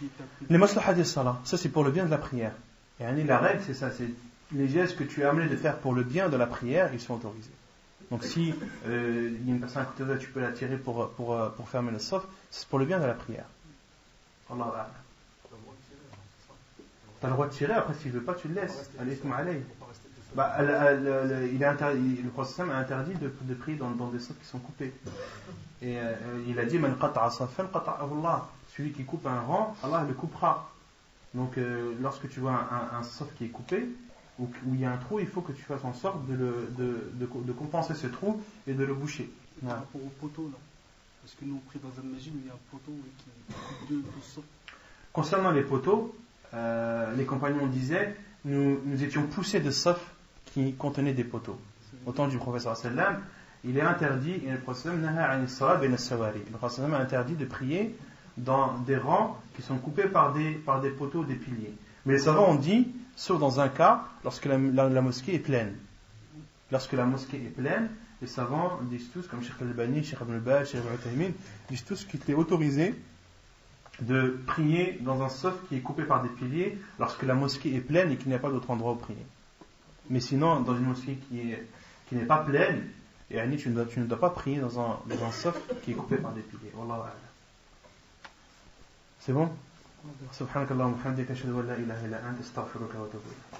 à côté? Les maslahat des salat, ça c'est pour le bien de la prière. Et la règle c'est ça, c'est les gestes que tu es amené de faire pour le bien de la prière, ils sont autorisés. Donc si il y a une personne à côté de toi, tu peux la tirer pour fermer le saf, c'est pour le bien de la prière. Allah a'lam. Tu as le droit de tirer, après s'il ne veut pas, tu le laisses. Alaykum alayhi. Le prophète a interdit de prier dans des safs qui sont coupés. Et il a dit Man qata'a safan qata'ahu Allah. Celui qui coupe un rang, Allah le coupera. Donc lorsque tu vois un saf qui est coupé, où il y a un trou, il faut que tu fasses en sorte de compenser ce trou et de le boucher. Par rapport au poteau là, parce que nous on prie dans un masjid où il y a un poteau qui coupe deux safs. Concernant les poteaux, les compagnons disaient nous étions poussés de saf qui contenaient des poteaux. Au temps du professeur sallam, il est interdit, et le professeur a interdit de prier dans des rangs qui sont coupés par des poteaux, des piliers. Mais les savants ont dit, sauf dans un cas, lorsque la mosquée est pleine. Lorsque la mosquée est pleine, les savants disent tous, comme Cheikh Al-Albani, Cheikh Ibn Baz, Cheikh Ibn Uthaymin, disent tous qu'il est autorisé de prier dans un saf qui est coupé par des piliers lorsque la mosquée est pleine et qu'il n'y a pas d'autre endroit où prier. Mais sinon, dans une mosquée qui n'est pas pleine, tu ne dois pas prier dans un saf qui est coupé par des piliers. Wallahu a'lam. C'est bon? Subhanakallahumma wa bihamdika ashhadu an la ilaha illa anta astaghfiruka wa atubu ilayk.